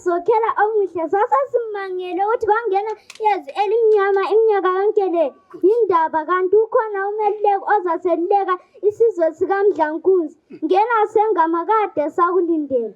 Sokhela omuhle sasasimangele ukuthi kwangena yezi elimnyama iminyaka yonke le indaba kanti ukhona umeluleki ozaseluleka isizwe sikaMdlankunzi ngena sengamakade sakulindela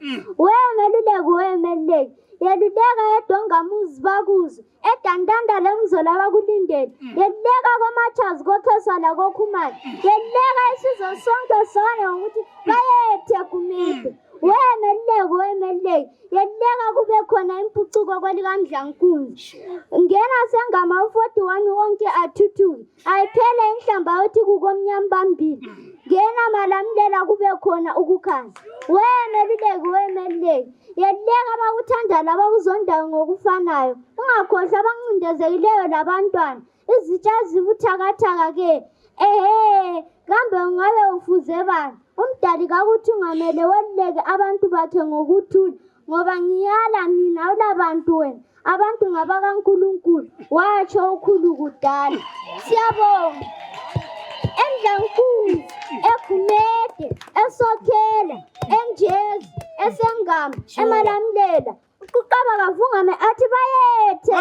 wemeluleki yeluleka edongamuzi bakuzo edandanda lemzola bakulindela yeluleka kwamachazi kokhesala kokhumali yeluleka isizwe sonke sona ukuthi bayethe kumide wemeluleki yeluleka kube khona impucuko kwelikaMdlankunzi ngena sengama 41 wonke athuthuke ayiphele inhlamba yothi kukomnyama bambili ngena malamulela kube khona ukukhaza wemeluleki yeluleka abakuthanda labakuzondayo ngokufanayo ungakhohlwa abancindezekileyo labantwana izitsha zibuthakathaka ke kambe ungabe ufuze bani umdali kakuthi ungamele weluleke abantu bakhe ngokuthula ngoba ngiyala mina ulabantu wena abantu ngabakaNkulunkulu watsho ukhulu kudala siyabonga eMdlankunzi eGumede eSokhela eNjezi eSengama emalamulela uqaba kavungame athi bayethe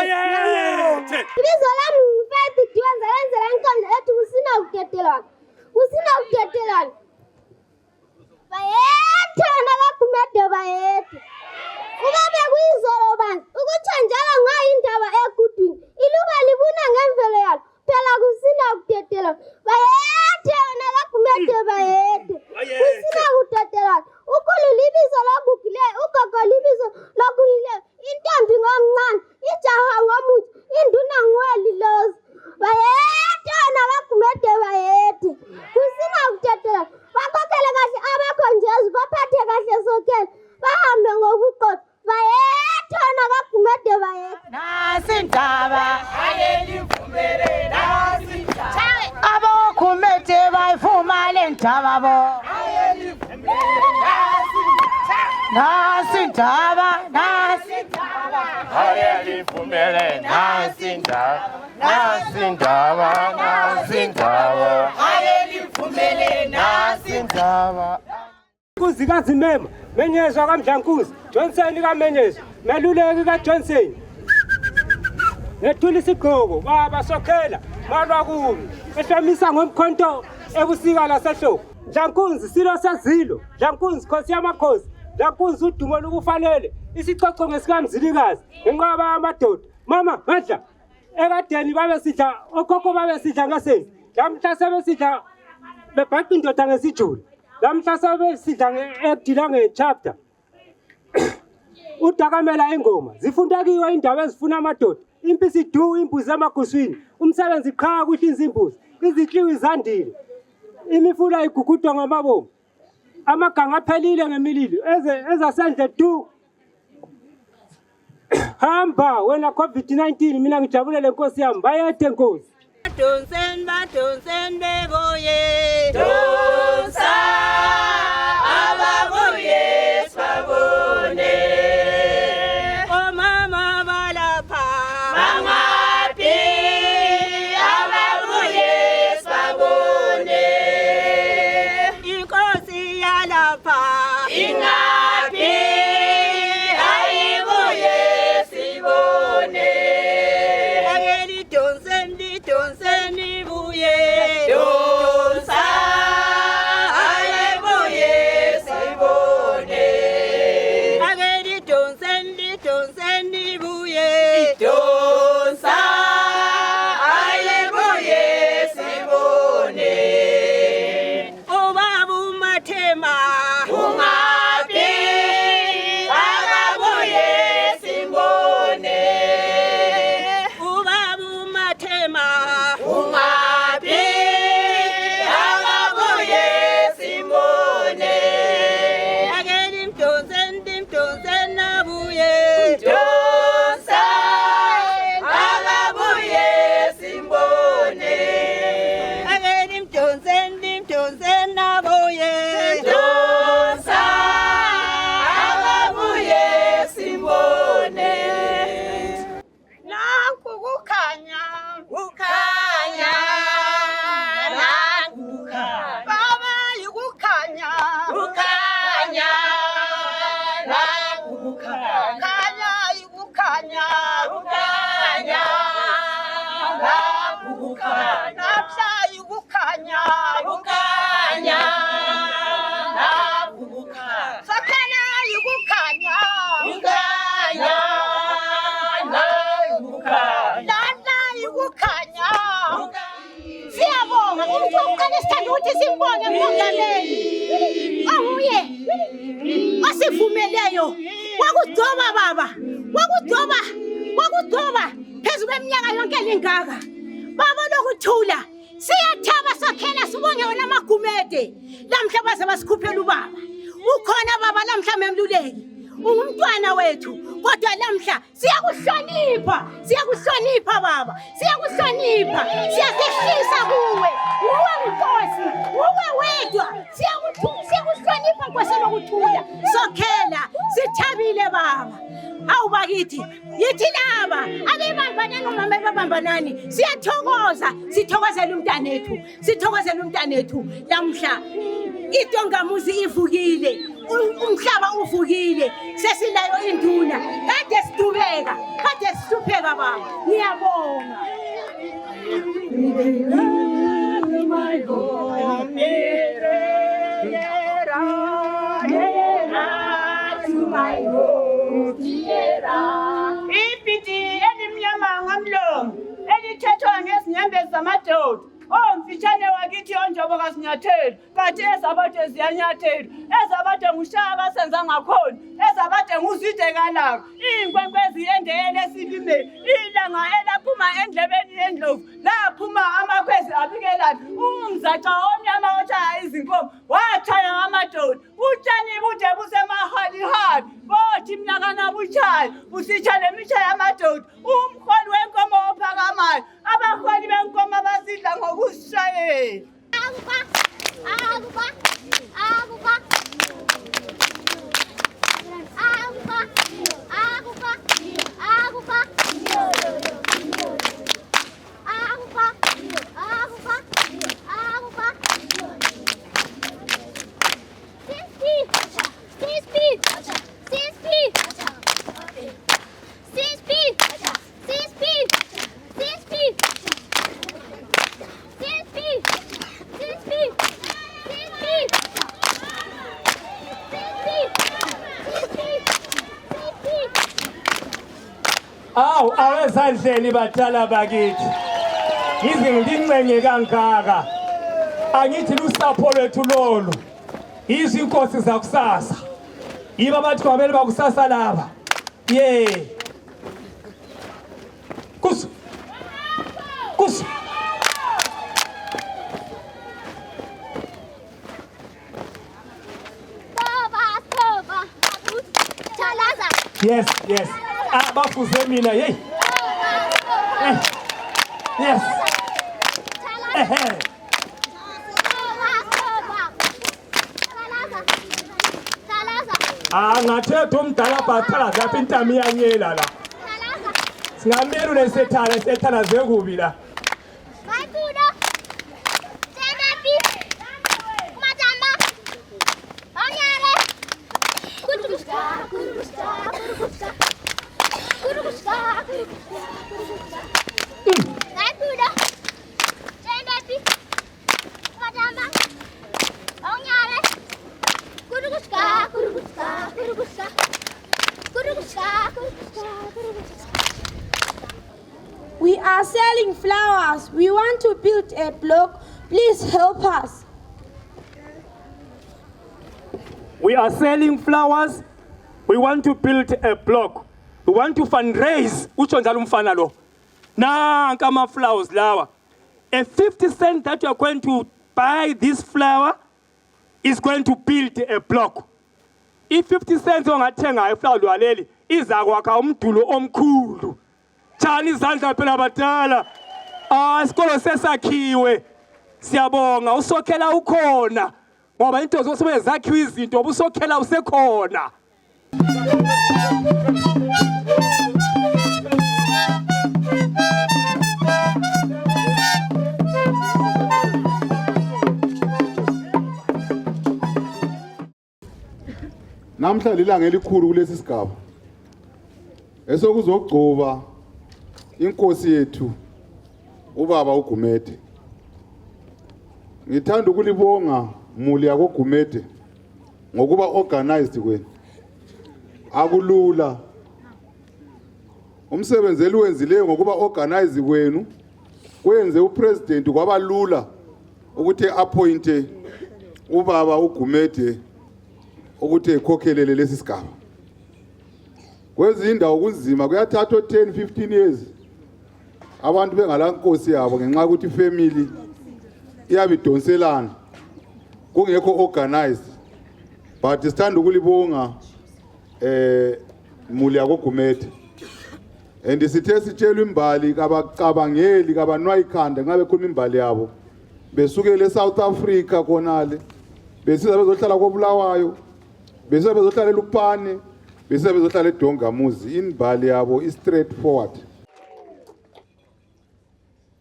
ibizo lami ngifethi diwenza yenzela inkonzo ethi kusina kudedelana bayethe nakaGumede bayethe ubabe kuyizolo bantu ukuthi njalo ngayo indaba egudwini iluba libuna ngemvelo yalo phela kusina kudedelana bayethe nakaGumede bayethe kusina kudedelana ukhulu libizo lobugileyo ugogo libizo lokulileyo intombi ngomncane ijaha ngomuthi induna ngwelilozi bayethe nakaGumede bayethe kusina kudedelana bakhokhele kahle abakhonjezi baphathe kahle Sokhela bahambe ngokuqotha bayethe nakaGumede bayethe nasindaba ayelivumele nasindaba aboGumede bayivuma le ndaba bo nasindaba ayelivumele nasindaba ayelivumele nasindaba kuzikazi mema Menyezwa kaMdlankunzi Johnson kaMenyezwa Meluleki kaJohnson nethula isigqoko baba Sokhela malwa kubi ehlamisa ngomkhonto ebusika lasehlobo Mdlankunzi silo sezilo Mdlankunzi Khosi yamakhosi Mdlankunzi udumo lokufanele isicoco ngesikamzilikazi ngenqaba yamadoda mama madla ekadeni babe sidla okhokho babe sidla ngaseni lamhla sebesidla bebhaqa indoda ngesijulu lamhla sebesidla ngeedila ngechapter udakamela ingoma zifunda kiwe indaba ezifuna amadoda impisi du imbuzi emaguswini umsebenzi qha kuhlinza imbuzi izihliwi zandile imifula igugudwa ngamabomu amaganga aphelile ngemililo ezasendle du Hamba wena COVID-19 mina ngijabulele Nkosi yami bayethe Nkosi. Badonsen beboye. Donsa ababuye sabone. O mama balapha. Bangapi ababuye sabone. Inkosi yalapha. Ingapi ayibuye sibone. Ageli donsen ibuye. Donsa ayibuye sibone. Ageli donsen ibuye. Donsa ayibuye sibone. Obabu matema. Ungapi akabuye sibone. Ubabu matema. Ungapi akabuye sibone. Ageli mtonsen abuye. Donsa akabuye sibone. Ageli mtonsen abuye. Donsa akabuye sibone. Nanku kukhanya. Kukhanya. Nanku kukhanya. Baba yukukhanya. Kukhanya. Nanku kukhanya. Khanya yukukhanya. Kukhanya. Nanku kukhanya. Namhla yukukhanya. Kukhanya. Nanku kukhanya. Sakhela yukukhanya. Kukhanya. Nanku kukhanya. Lana yukukhanya. Siyabonga umuntu oqala isithando ukuthi simbonge uMongameli. Awuye. Asivumeleyo. Wakugcoba baba. Wakugcoba phezu kweminyaka yonke lengaka. Baba lokuthula. Siyathaba sakhela sibonge wena Magumede. Lamhla baze basikhuphela ubaba. Ukhona baba lamhla Meluleki. Ungumntwana wethu kodwa lamhla siyakuhlonipha baba. Siyazehlisa kuwe. Uwe Nkosi, uwe wedwa. Siyakuhlonipha Nkosi lokuthula. Sokhela sithabile baba. Awu bakithi, yithi laba abebambana nomama bebambanani. Sithokozela umntanethu. Lamhla idongamuzi ivukile. Umhlaba uvukile. Sesilayo induna. Kade sihlupheka baba. Ngiyabonga. Ipiti elimnyama ngamlomo elithethwa ngezinyembezi zamadoda. Mfitshane wakithi onjobo kasinyatheli kanti ezabade ziyanyathela. Ezabade ngushaka senza ngakhona. Ezabade nguzide kalaka. Inkwenkwezi endele esilime. Ilanga elaphuma endlebeni yendlovu. Laphuma amakhwezi abikelana. Umzaca omnyama otshaya izinkomo wathaya ngamadoda. Utshani bude busemahali. Bothi mnakana butshaye. Busitsha lemitsha yamadoda. Umholi wenkomo ophakamayo. Abaholi benkomo abazidla ngokusishayela. Akuba. Awu awezandleni badala bakithi. Yize ngingcenye kangaka. Angithi lusapho lwethu lolu. Izinkosi zakusasa. Yiba bathi kwabele bakusasa laba. Kusu. Yes. Bafuze mina, hey. Yes. Ngathetha umdala bhathala zapha intami yanyela la. Singamelule sethana zekubi la. We are selling flowers. We want to build a block. Please help us. We are selling flowers. We want to build a block. We want to fundraise. Ucho njalo mfana lo. Nanka ama flowers lawa. A 50 cent that you are going to buy this flower is going to build a block. If 50 cents ongathenga iflower lwaleli izakwakha umdulo omkhulu. Chani izandla phela badala. Isikolo sesakhiwe. Siyabonga usokhela ukhona. Ngoba into zosebe zakhiwe izinto obusokhela usekhona. Namhla lilanga elikhulu kulesi sigaba. Esokuzogcoba inkosi yethu ubaba uGumede. Ngithanda ukulibonga muli yako Gumede ngokuba organized kwenu. Akulula. Umsebenzi eliwenzileyo ngokuba organize kwenu kwenze upresident kwabalula ukuthi appointe ubaba uGumede ukuthi ekhokhelele lesi sigaba. Kwezi indawo kunzima kuyathatha 10-15 years abantu bengalankosi yabo ngenxa ukuthi family iyabidonselana kungekho organized. But sithanda ukulibonga muli yako Gumede. And sithe sitshela imbali kabacabangeli kabanwa ikhanda ngabe khuluma imbali yabo besukele eSouth Africa konale besiza bezohlala koBulawayo besiza bezohlala eLupane besiza bezohlala eDongamuzi. Imbali yabo is straightforward.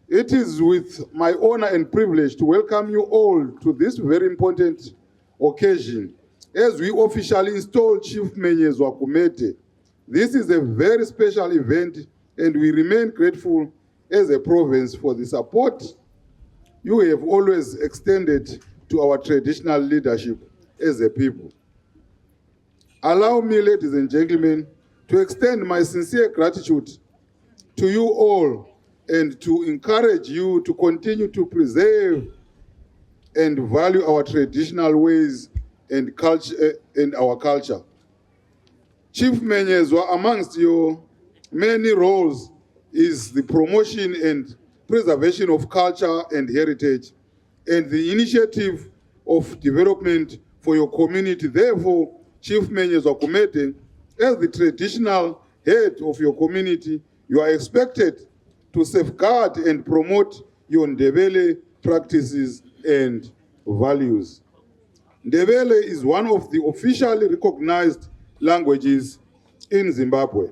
It is with my honor and privilege to welcome you all to this very important occasion as we officially install Chief Menyezwa Gumede. This is a very special event and we remain grateful as a province for the support you have always extended to our traditional leadership as a people. Allow me, ladies and gentlemen, to extend my sincere gratitude to you all and to encourage you to continue to preserve and value our traditional ways and culture and our culture. Chief Menyezwa, amongst your many roles, is the promotion and preservation of culture and heritage and the initiative of development for your community. Therefore, Chief Menyezwa Gumede, as the traditional head of your community, you are expected to safeguard and promote your Ndebele practices and values. Ndebele is one of the officially recognized languages in Zimbabwe,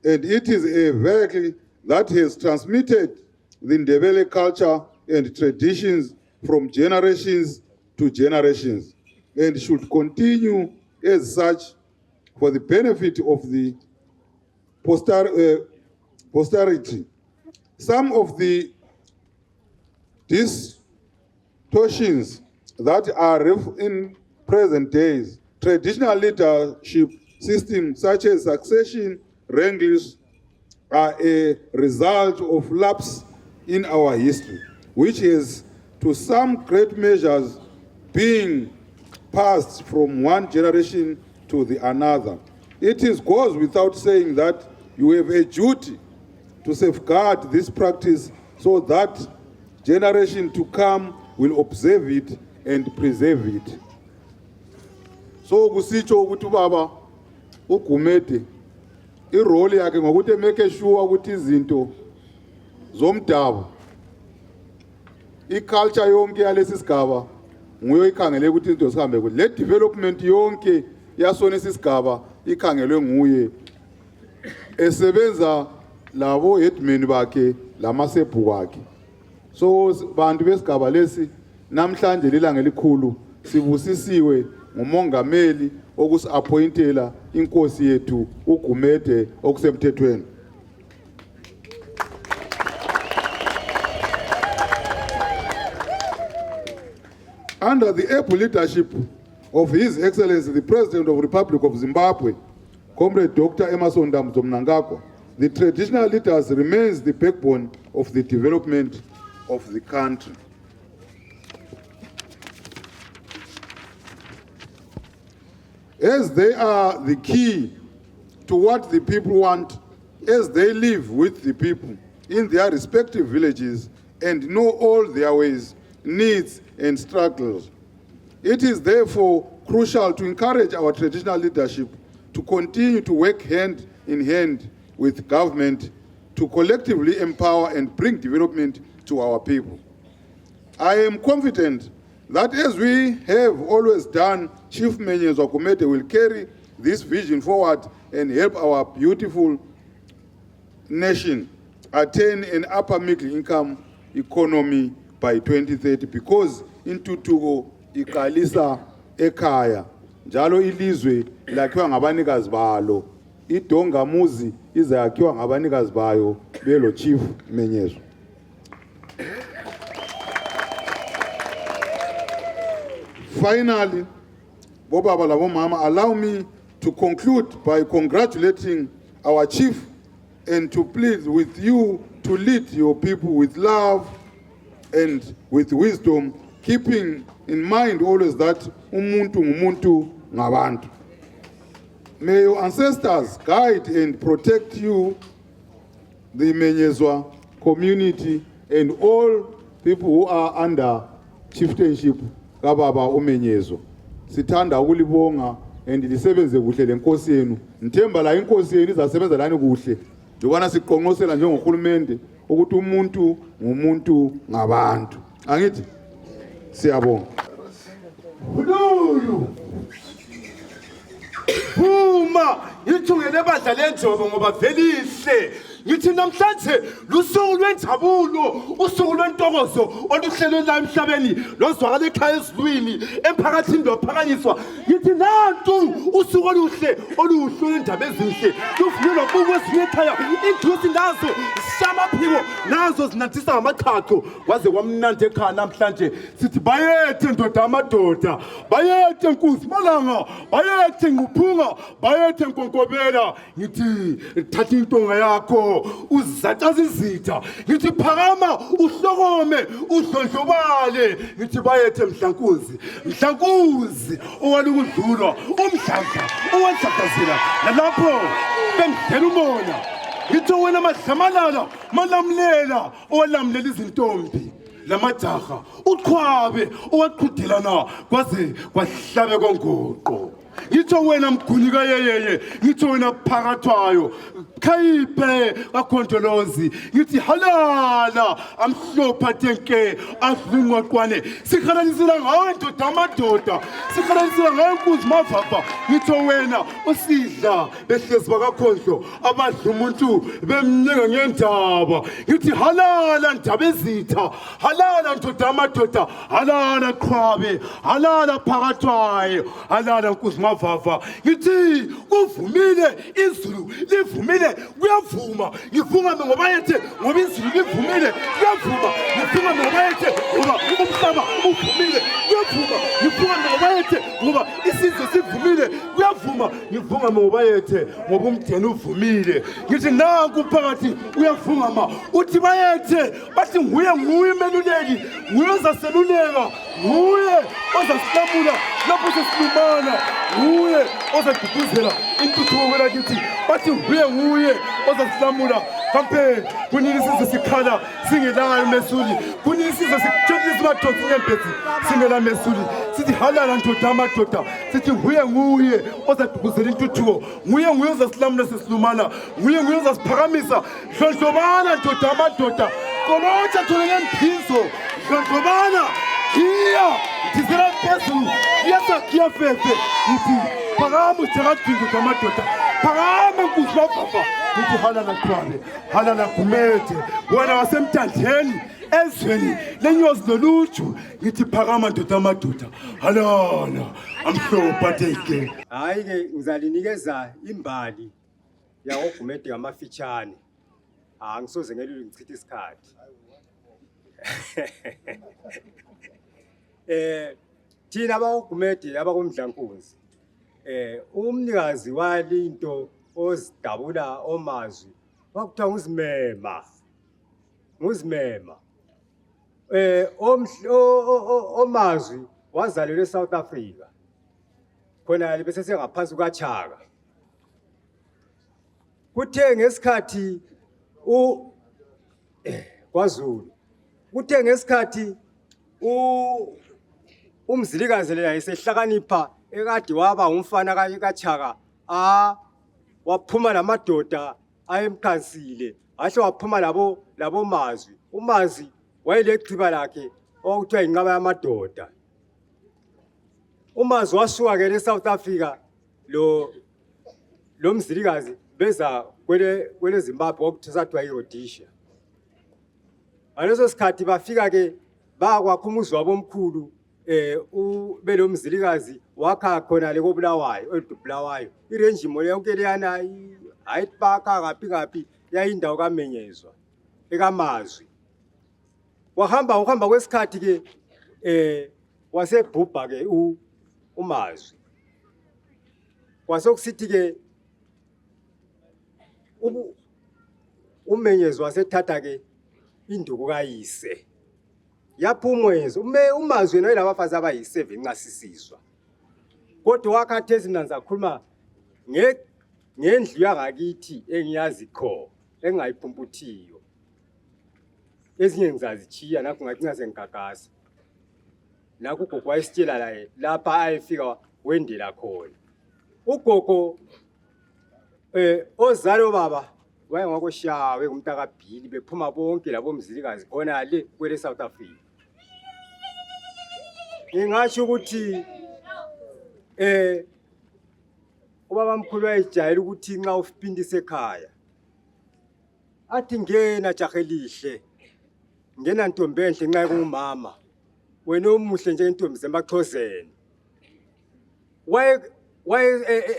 and it is a vehicle that has transmitted the Ndebele culture and traditions from generations to generations and should continue as such for the benefit of the posterity. Some of the distortions that are in present days, traditional leadership systems such as succession wrangles are a result of lapse in our history, which is to some great measures being passed from one generation to the another. It goes without saying that you have a duty to safeguard this practice so that generation to come will observe it and preserve it. So kusitsho ukuthi ubaba uGumede irole yakhe ngokuthi make sure ukuthi izinto zomdabu iculture yonke yalesi sigaba nguye ikhangele ukuthi izinto sihambe kuhle. Le development yonke yasona isigaba ikhangelwe nguye esebenza labo headmen bakhe lamasebhu wakhe. So bantu besigaba lesi namhlanje lilanga elikhulu sibusisiwe ngumongameli okusi-appointela inkosi yethu uGumede okusemthethweni. Under the able leadership of His Excellency the President of the Republic of Zimbabwe, Comrade Dr. Emmerson Mnangagwa, the traditional leaders remains the backbone of the development of the country. As they are the key to what the people want, as they live with the people in their respective villages and know all their ways, needs, and struggles. It is therefore crucial to encourage our traditional leadership to continue to work hand in hand with government to collectively empower and bring development to our people. I am confident that as we have always done, Chief Menyezwa Gumede will carry this vision forward and help our beautiful nation attain an upper middle income economy by 2030, because intuthuko iqalisa ekhaya njalo ilizwe lakhiwa ngabanikazi balo, idongamuzi izakhiwa ngabanikazi bayo belo Chief Menyezwa. Finally, Bobaba labo mama, allow me to conclude by congratulating our chief and to plead with you to lead your people with love and with wisdom, keeping in mind always that umuntu ngumuntu ngabantu. May your ancestors guide and protect you, the Menyezwa community, and all people who are under chieftainship kababa uMenyezwa. Sithanda ukulibonga and lisebenze kuhle lenkosi yenu. Nthemba la inkosi yenu izasebenza lani kuhle. Njengobana siqonqosela njengohulumende ukuthi umuntu ngumuntu ngabantu. Angithi? Siyabonga. Hululu. Uma ngithungele badlala enjobo ngoba velihle. Ngithi namhlanje lusuku lwenjabulo, usuku lwentokozo oluhlelwe la emhlabeni lozwakala ekhaya ezulwini emphakathini lophakanyiswa. Ngithi nantu usuku oluhle oluhlule indaba ezinhle luvunyelwa kubo ezinye ekhaya ingilosi nazo zishamaphiko nazo zinanthisa ngamachacho kwaze kwamnandi ekhaya namhlanje sithi bayethe ndoda amadoda, bayethe nkuzi malanga, bayethe nguphunga, bayethe nkonkobela. Ngithi thatha intonga yakho uzathaza izitha, ngithi phakama uhlokome udlondlobale. Ngithi bayethe mhlankuzi, mhlankuzi owalukudlulwa umdladla owadlakazela nalapho bengidela umona. Ngithi wena madlamalala malamlela owalamlela izintombi lamajaha uqhwabe owaqhudelana kwaze kwahlabe kongoqo. Ngithi wena mgunika yeyeye, ngithi wena phakathwayo khayiphe kakhondolozi. Ngithi halala amhlopha tenke ahlungwaqwane. Sikhalalisela ngawe ndoda amadoda, sikhalalisela ngawe nkuzi mavava. Ngithi wena usidla behlezi bakakhondlo abadla umuntu bemnyenga ngendaba. Ngithi halala ndaba ezitha, halala ndoda amadoda, halala qhwabe, halala phakathwayo, halala nkuzi mavava. Ngithi kuvumile izulu livumile kuyavuma. Ngivuma ngoba yethe ngoba izulu livumile kuyavuma. Ngivuma ngoba yethe ngoba umhlaba uvumile kuyavuma. Ngivuma ngoba yethe ngoba isizwe sivumile kuyavuma. Ngivuma ngoba yethe ngoba umdeni uvumile. Ngithi nanku phakathi uyavuma uthi bayethe bathi nguye Meluleki, nguye ozaseluleka, nguye ozasilamula lapho sesilumana, nguye ozagqugquzela intuthuko kwelakithi. Bathi nguye ozasilamula Kampe, kunini sizwe sikhala singelayo Mesuli. Kunini sizwe sikujabulisa madodza ngempethu singela Mesuli. Sithi halala ndoda amadoda. Sithi nguye ozadukuzela intuthuko. Nguye ozasilamula sesilumana. Nguye ozasiphakamisa. Dlondlobana ndoda amadoda. Kolotsha thulele mphiso. Dlondlobana. Kia! Tizela phezulu. Iyasakhiya fefe. Ithi phakama uthakadingo damadoda. Phakama nkosi bafapa. Ithi halala Lupane. Halala Gumede. Wena wasemthandeni ezweni lenyozi noluju. Ngithi phakama ndoda amadoda. Halala. Amhlophe ateke. Hayi ke ngizalinikeza imbali yawo Gumede ngamafitshane. Angisoze ngelule ngichithe isikhathi. Thina abaGumede abakumdlankunzi umnikazi walinto ozidabula omazwi wakuthiwa nguzimema omazwi wazalelwe eSouth Africa khona bese sengaphansi kwaChaka kuthe ngesikhathi kwaZulu kuthe ngesikhathi umzilikazi lela esehlakanipha ekade waba umfana kaChaka waphuma namadoda ayemkhansile ahle waphuma labo mazwi umazi wayelechiba lakhe okuthiwa inqaba yamadoda umazi wasuka ke eSouth Africa lo mzilikazi beza kwele Zimbabwe okuthiwa iRhodesia aleso sikhathi bafika ke bakwakhumuzwa wabomkhulu belo mzilikazi wakha khona le koBulawayo eDubulawayo irenjimo yonke leyana ayipaka kaphi yayindawo kaMenyezwa ekamazwi uhamba kwesikhathi ke wasebhubha ke umazwi kwasokusithi ke uMenyezwa wasethatha ke induku kayise yaphumwezo umazwi noyela abafazi abayi7 nqasisizwa kodwa wakhathezi mina ngizakhuluma ngendlu yakakithi engiyazi kho engayiphumputhiyo ezinye ngizazichiya nakho ngacina sengigagasa nakho ugogo wayesitshela la lapha ayefika wendela khona ugogo ozalo baba wayengakoshawe kumntakabhili bephuma bonke labo mzilikazi khona le kwele South Africa ngingasho ukuthi ubaba mkhulu wayejayela ukuthi nxa ufipindise ekhaya athi ngena jaha elihle ngena ntombi enhle nxa kungumama wena omuhle nje intombi zemaXhoseni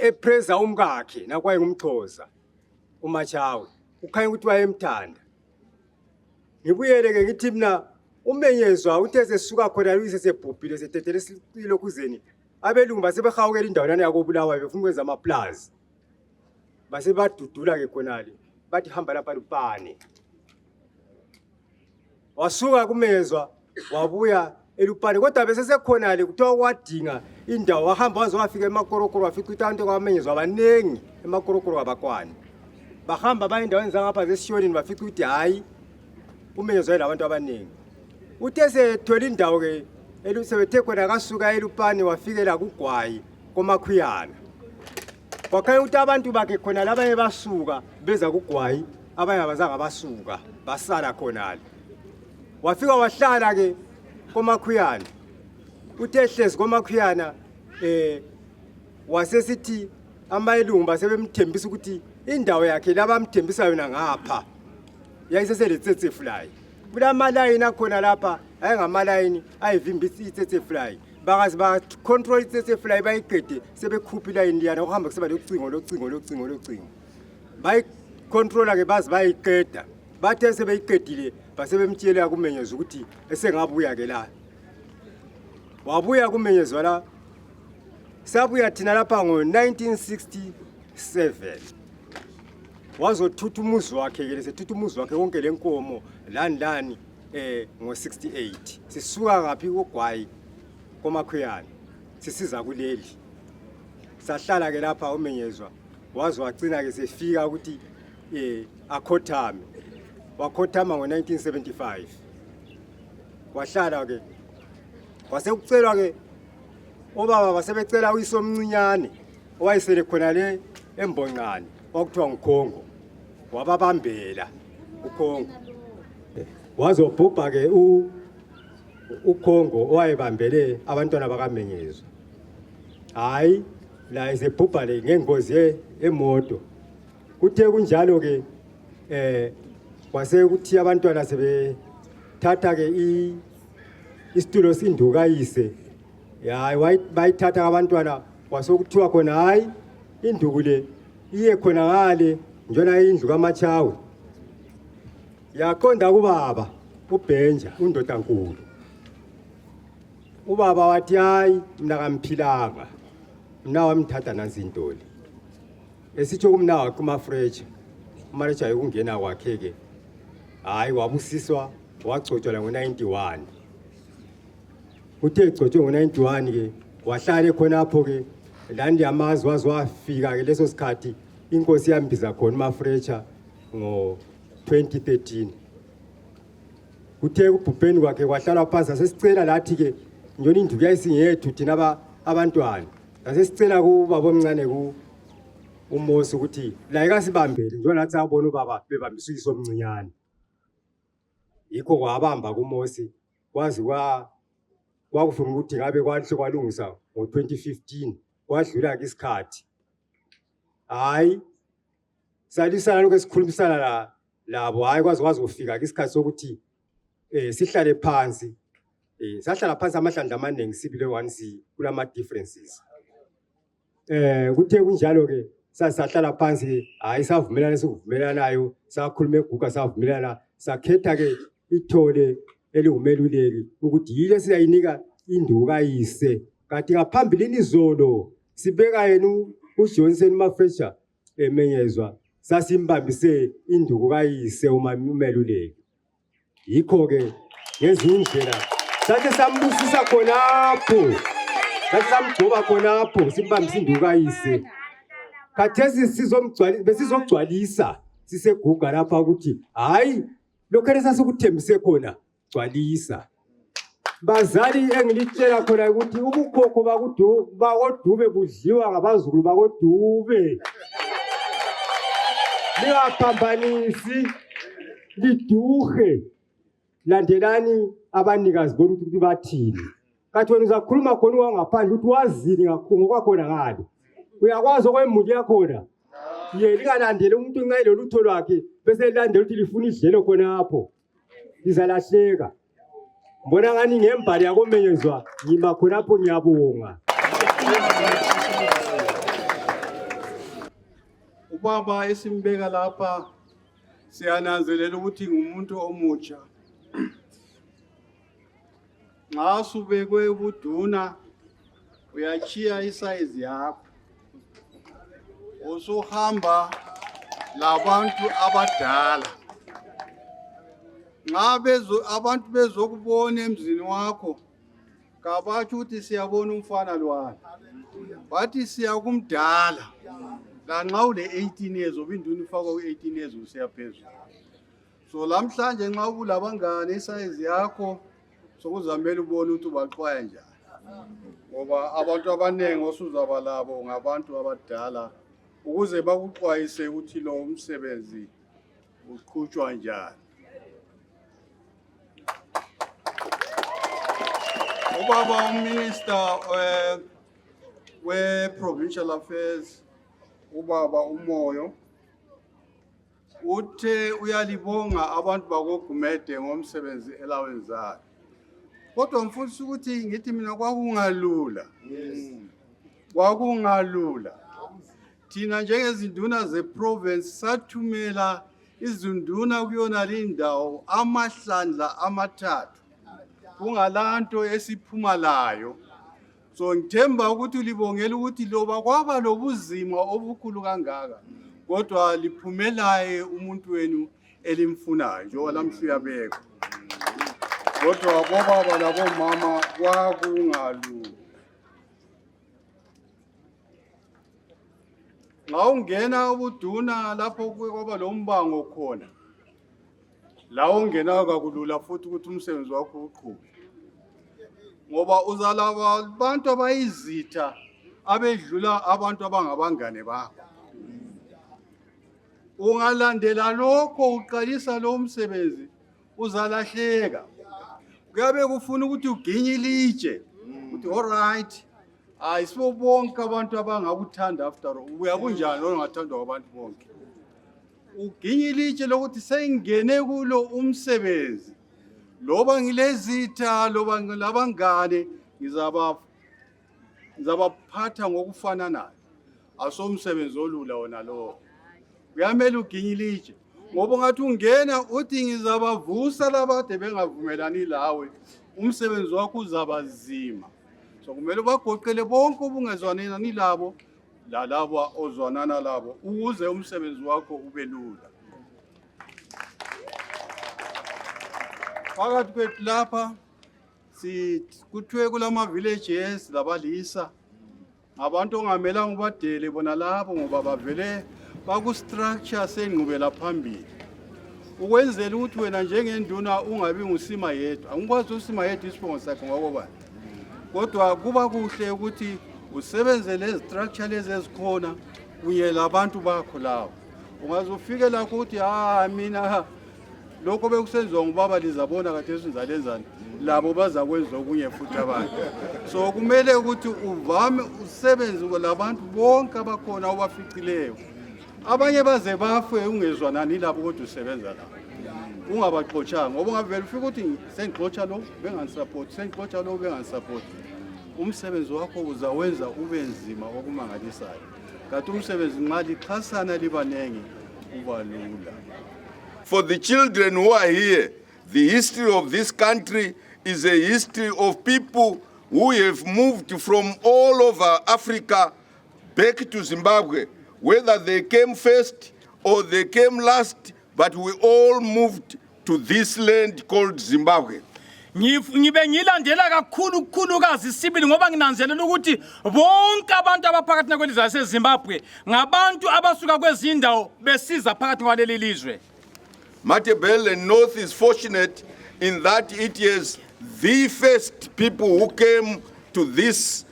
epreza umkakhe nakwaye ngumXhosa uMachawe ukhanya ukuthi wayemthanda ngibuyele ke ngithi mina uMenyezwa uthe sesuka khona luyise sebhubhile sethethe lesicilo kuzeni abelungu basebehawukela indawana yakoBulawayo befuna ukwenza amaplaza base badudula ke khonale bathi hamba lapha Lupane wasuka kuMenyezwa wabuya eLupane kodwa bese sekhonale kuthiwa kwadinga indawo wahamba waze wafika emakorokoro wafika ukuthi abantu kwaMenyezwa abanengi emakorokoro abakwani bahamba bayindaweni zangapha zesishonini bafika ukuthi hayi uMenyezwa labantu abaningi uthe sethola indawo ke elusebethe khona kasuka eLupane wafikela kuGwayi koMakhuyana kwakhanya ukuthi abantu bakhe khona laba ebasuka beza kuGwayi abanye abazanga basuka basala khonale wafika wahlala ke koMakhuyana uthe hlezi koMakhuyana wasesithi amayilungu basebemthembisa ukuthi indawo yakhe labamthembisa yona ngapha yayisesele fly kulamalayini akhona lapha ayengamalayini ayivimbisa itsetsefly bakazi ba control itsetsefly bayiqede sebekhupha ilayini liyana ukuhamba kuseba locingo bayi controller ke bazi bayiqeda bathe sebeyiqedile basebemtshela kuMenyezwa ukuthi esengabuya ke la wabuya kuMenyezwa la sabuya thina lapha ngo1967 wazothutha umuzi wakhe ke lesethutha umuzi wakhe konke lenkomo lani ngo68 sisuka ngaphi koGwayi koMakhuyana sisiza kuleli sahlala ke lapha uMenyezwa waze wagcina ke sefika ukuthi akhothame. Wakhothama ngo-1975. Wahlala ke. Kwase kucelwa ke obaba basebecela uyise omncinyane owayesele khona le embonqane okuthiwa nguKhongo. Wababambela uKhongo. Wazobhubha ke uKhongo owayebambele abantwana bakaMenyezwa. Hayi la isebhubha le ngengozi emoto. Kuthe kunjalo ke kwase kuthi abantwana sebethatha ke isitulo sinduka yise. Hayi bayithatha abantwana kwasokuthiwa khona hayi induku le iye khona ngale njona indlu kaMachawe. Yaqonda kubaba uBenja undoda nkulu. Ubaba wathi hayi mina kamphilanga. Mina wamthatha nansi intoli. Esitsho kumnawa kuMafresh. uMarecha ayekungena kwakhe ke. Hayi wabusiswa wagcotshwa ngo-91. Uthe egcotshwe ngo-91 ke wahlala khonapho ke landi amazwi wazwafika ke leso sikhathi inkosi yambiza khona uMafrecha ngo-2013. Kuthe kubhubheni kwakhe kwahlala phansi sesicela lathi ke njona induku yayisingethu thina abantwana. Sesicela kubaba omncane uMosi ukuthi la ikasibambele njona nathi abona ubaba bebambisa uyise omncinyane. Yikho kwabamba kuMosi kwazi kwakufuna ukuthi ngabe kwahle kwalungisa ngo-2015 kwadlula ke isikhathi. Hayi salisana lokho esikhulumisana labo hayi kwazi ufika ke isikhathi sokuthi sihlale phansi. Sahlala phansi amahlandla amaningi sibile one kulama differences. Kuthe kunjalo ke sahlala phansi hayi savumelana sikuvumelanayo sakhuluma eguga savumelana sakhetha ke ithole elingumeluleki ukuthi yile siyayinika induku kayise. Kanti ngaphambilini izolo sibeka yena uJohnson Mafrecha Menyezwa sasimbambise induku kayise uMeluleki. Yikho ke ngezinye indlela sathi sambusisa khonapho. Sathi samgcoba khonapho simbambise induku kayise. Khathesi besizogcwalisa siseguga lapha ukuthi hayi lokho esasikuthembise khona gcwalisa. Bazali engilitshela khona ukuthi ubukhokho bakoDube budliwa ngabazukulu bakoDube. Lingaphambanisi liduhe. Landelani abanikazi bona ukuthi bathini. Kathi wena uzakhuluma khona wangaphandle ukuthi wazini ngokwakhona ngale. Uyakwazi okwemuli yakhona. Lingalandeli umuntu nxa lolutho lwakhe bese lilandela ukuthi lifuna idlelo khonapho. Lizalahleka. Mbona ngani ngembali yakoMenyezwa ngima khonapho ngiyabonga. Ubaba esimbeka lapha siyananzelela ukuthi ngumuntu omutsha. Nxa subekwe ubuduna uyachiya isize yakho. Usuhamba labantu abadala. Nxa abantu bezokubona emzini wakho kabathi ukuthi siyabona umfana lwana. Bathi siyakumdala. Lanxa ule 18 years ubinduna ufaka ku18 years usiyaphezulu. So lamhlanje nxa ubulabangane isize yakho sokuzamela ubone ukuthi ubaxwaya njani. Ngoba abantu abanengi osuzaba labo ngabantu abadala ukuze bakuxwayise ukuthi lo umsebenzi uqhutshwa njani. Ubaba uMinister we-Provincial Affairs ubaba uMoyo uthe uyalibonga abantu bakoGumede ngomsebenzi elawenzayo. Kodwa mfundisi ukuthi ngithi mina kwakungalula. Kwakungalula. Thina njengezinduna zeprovince sathumela izinduna kuyona lindawo amahlandla amathathu. Kungalanto esiphuma layo. So ngithemba ukuthi ulibongela ukuthi loba kwaba lobuzima obukhulu kangaka kodwa liphumelaye umuntu wenu elimfunayo njengoba lamhluyabeka. Kodwa bobaba labomama kwakungalula. Nxa ungena ubuduna lapho kwaba lo mbango khona. La ungena kakulula futhi ukuthi umsebenzi wakho uqhube. Ngoba uzalaba abantu abayizitha abedlula abantu abangabangane bakho. Ungalandela lokho uqalisa lo msebenzi uzalahleka. Kuyabe kufuna ukuthi uginye ilitshe. Uthi all right. Ayisibo bonke abantu abangakuthanda after all. Uyakunjani ongathandwa abantu bonke. Uginye ilitshe lokuthi sengene kulo umsebenzi. Loba ngilezitha loba ngilabangane ngizabaphatha ngokufananayo. Asomsebenzi olula wona lo. Kuyamela uginye ilitshe. Ngoba ngathi ungena uthi ngizabavusa labade bengavumelani lawe. Umsebenzi wakho uzaba nzima. So kumele bagoqele bonke ubungezwanani labo lalabo ozwanana labo ukuze umsebenzi wakho ube lula. Phakathi kwethu lapha kuthiwe kulama villages labalisa abantu ongamelanga ubadele bona lapho ngoba bavele baku structure sengqubela phambili. Ukwenzela ukuthi wena njengenduna ungabi ngusima yedwa. Angikwazi usima yedwa isibongo sakhe ngoba kodwa kuba kuhle ukuthi usebenze lezi structure lezi ezikhona kunye labantu bakho lawo. Ungaze ufike la ukuthi mina lokho bekusenziwa ngubaba lizabona kade sizalenzani labo bazakwenza okunye futhi abantu. So kumele ukuthi uvame usebenze labantu bonke abakhona ubaficileyo. Abanye baze bafe ungezwanani labo kodwa usebenza labo. Ungabaxoshanga ngoba ungavela ufika ukuthi sengixotsha lo benganisupport sengixotsha lo benganisupport. Umsebenzi wakho uzawenza ube nzima okumangalisayo. Kanti umsebenzi nxa lixhasana libanengi uba lula. For the children who are here, the history of this country is a history of people who have moved from all over Africa back to Zimbabwe, whether they came first or they came last, but we all moved to this land called Zimbabwe. Ngibe ngilandela kakhulukazi isibili ngoba nginanzelela ukuthi bonke abantu abaphakathi nakwelizwe laseZimbabwe ngabantu abasuka kwezindawo besiza phakathi kwaleli lizwe. Matabele North is fortunate in that it is the first people who came to this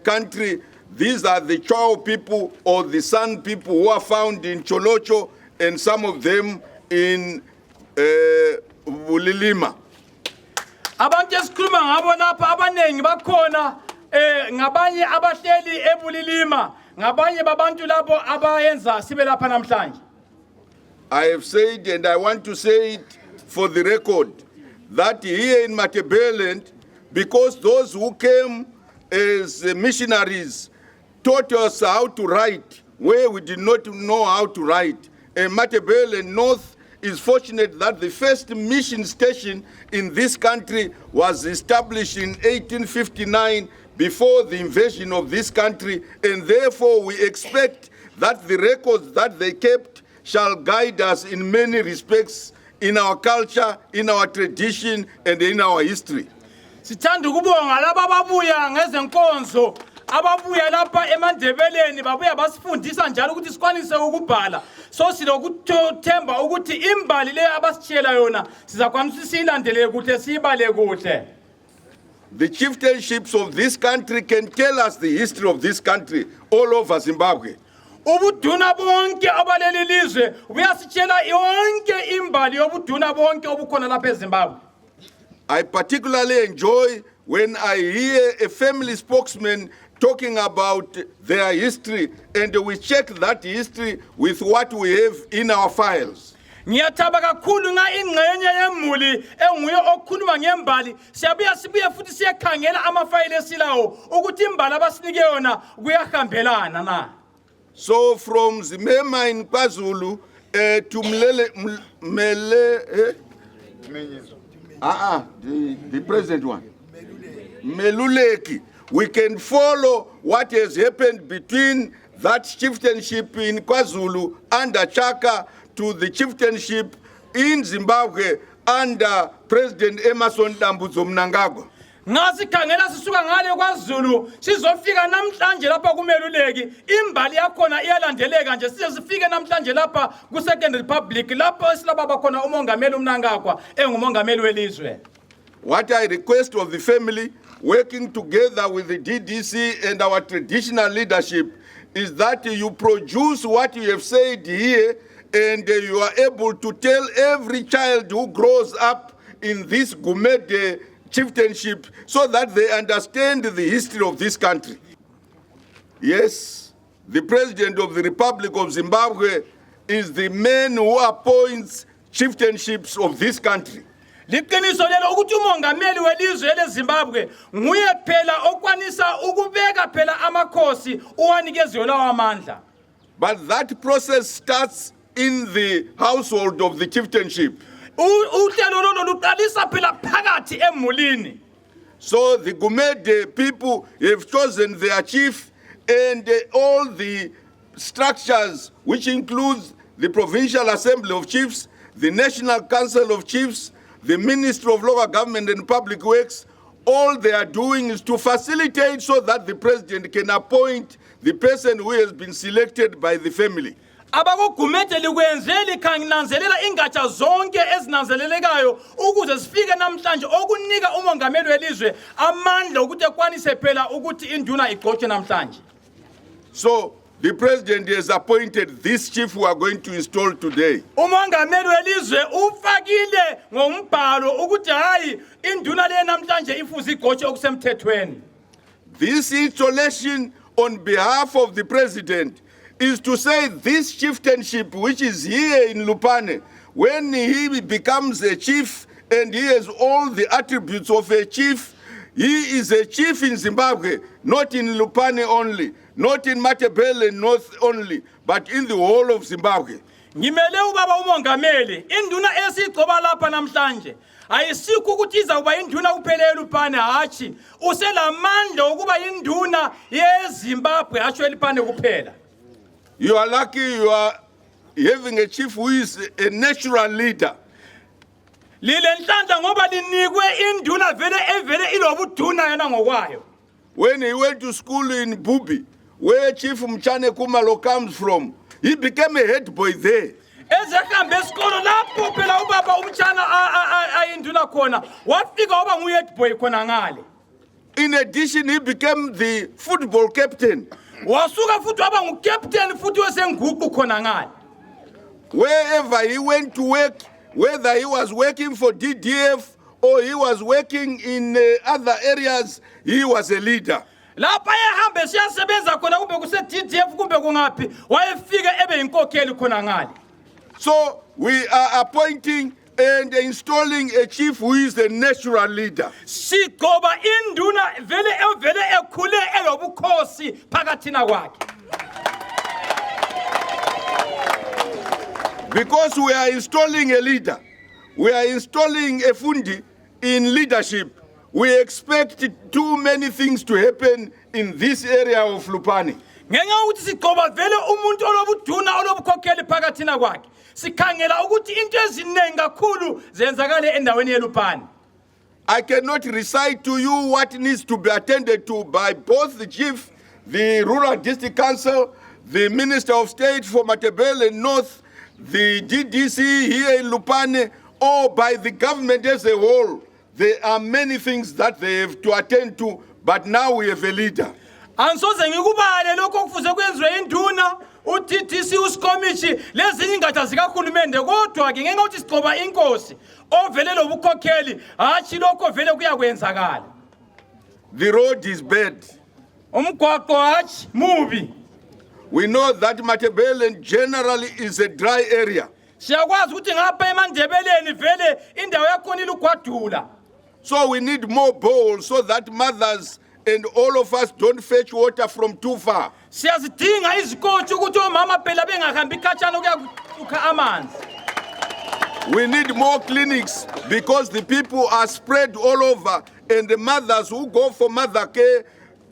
country. These are the Chao people or the San people who are found in Cholocho and some of them in Bulilima. Abantu esikhuluma ngabo lapha abanengi bakhona ngabanye abahleli eBulilima ngabanye babantu labo abayenza sibe lapha namhlanje. I have said and I want to say it for the record that here in Matabeleland, because those who came as missionaries taught us how to write where we did not know how to write. And Matabeleland North is fortunate that the first mission station in this country was established in 1859 before the invasion of this country, and therefore we expect that the records that they kept shall guide us in many respects in our culture, in our tradition, and in our history. Sithanda ukubonga laba ababuya ngezenkonzo ababuya lapha eMandebeleni babuya basifundisa njalo ukuthi sikwanise ukubhala. So silokuthemba ukuthi imbali le abasitshela yona sizakwanisa siyilandele kuhle siyibale kuhle. The chieftainships of this country can tell us the history of this country all over Zimbabwe. Ubuduna bonke abaleli lizwe buyasitshela yonke imbali yobuduna bonke obukhona lapha eZimbabwe. I particularly enjoy when I hear a family spokesman talking about their history, and we check that history with what we have in our files. Ngiyathaba kakhulu nga ingcenye yemuli enguye okhuluma ngembali sibuye futhi siyakhangela amafayile esilawo ukuthi imbali abasinike yona kuyahambelana na. So from Zimema in KwaZulu to the present one, Meluleki, we can follow what has happened between that chieftainship in KwaZulu under Chaka to the chieftainship in Zimbabwe under President Emerson Dambudzo Mnangagwa. ngasikhangela sisuka ngale kwaZulu sizofika namhlanje lapha kumeluleki imbali yakhona iyalandeleka nje size sifike namhlanje lapha ku Second Republic lapho silaba khona umongameli uMnangagwa engumongameli welizwe. What I request of the family, working together with the DDC and our traditional leadership, is that you produce what you have said here, and you are able to tell every child who grows up in this Gumede chieftainship so that they understand the history of this country. Yes, the President of the Republic of Zimbabwe is the man who appoints chieftainships of this country. Liqiniso lelo ukuthi umongameli welizwe leZimbabwe nguye phela okwanisa ukubeka phela amakhosi uwanikezwe lawo amandla. But that process starts in the household of the chieftainship. Uhlelo lolo luqalisa phela phakathi emulini. So the Gumede people have chosen their chief, and all the structures, which includes the Provincial Assembly of Chiefs, the National Council of Chiefs, the Ministry of Local Government and Public Works, all they are doing is to facilitate so that the president can appoint the person who has been selected by the family. Abakugumede likwenzeli kanginanzelela ingatsha zonke ezinanzelelekayo ukuze sifike namhlanje okunika umongameli welizwe amandla ukuthi ekwanise phela ukuthi induna igqotshwe namhlanje. So the president has appointed this chief we are going to install today. Umongameli welizwe ufakile ngombhalo ukuthi hayi induna le namhlanje ifuze igqotshwe okusemthethweni. This installation on behalf of the president is to say this chieftainship which is here in Lupane, when he becomes a chief and he has all the attributes of a chief, he is a chief in Zimbabwe, not in Lupane only, not in Matabele North only, but in the whole of Zimbabwe. Ngimele ubaba umongameli induna esigcoba lapha namhlanje ayisikho ukuthi izawuba induna kuphela eLupane hachi uselamandla ukuba induna yeZimbabwe hacho eLupane kuphela. You are lucky you are having a chief who is a natural leader. Lile nhlanhla ngoba linikwe induna vele ilobuduna yena ngokwayo. When he went to school in Bubi, where Chief Mchane Kumalo comes from, he became a head boy there. Ezehambe esikolo lapho phela ubaba uMchana ayinduna khona wafika waba nguhead boy khona ngale. In addition, he became the football captain. Wasuka futhi waba ngukapteni futhi wesenguqu khona ngale. Wherever he went to work, whether he was working for DDF or he was working in other areas, he was a leader. Lapha ehambe siyasebenza khona kumbe kuse DDF kumbe kungaphi wayefika ebe inkokheli khona ngale. So we are appointing and installing a chief who is a natural leader. Sigoba induna vele ekhule elobukhosi phakathina kwakhe. Because we are installing a leader, we are installing a fundi in leadership, we expect too many things to happen in this area of Lupane. Ngenxa ukuthi sigoba vele umuntu olobuduna olobukhokheli phakathina kwakhe. Sikhangela ukuthi into eziningi kakhulu zenzakale endaweni yeLupane. I cannot recite to you what needs to be attended to by both the chief, the rural district council, the minister of state for Matabele North, the DDC here in Lupane, or by the government as a whole. There are many things that they have to attend to, but now we have a leader. Ansoze ngikubale lokho kufuze kwenziwe induna uTTC usikomishi lezinye ingatsha zikahulumende kodwa ke ngenxa ukuthi sigcoba inkosi ovele lobukhokheli hachi lokho vele kuyakwenzakala. The road is bad. Umgwaqo hachi mubi. We know that Matabele generally is a dry area. Siyakwazi ukuthi ngapha eMandebeleni vele indawo yakhona ilugwadula. So we need more bowls so that mothers and all of us don't fetch water from too far. Siyazidinga izikotsho ukuthi omama phela bengahambi khatshana ukukha amanzi. We need more clinics because the people are spread all over, and the mothers who go for mother care,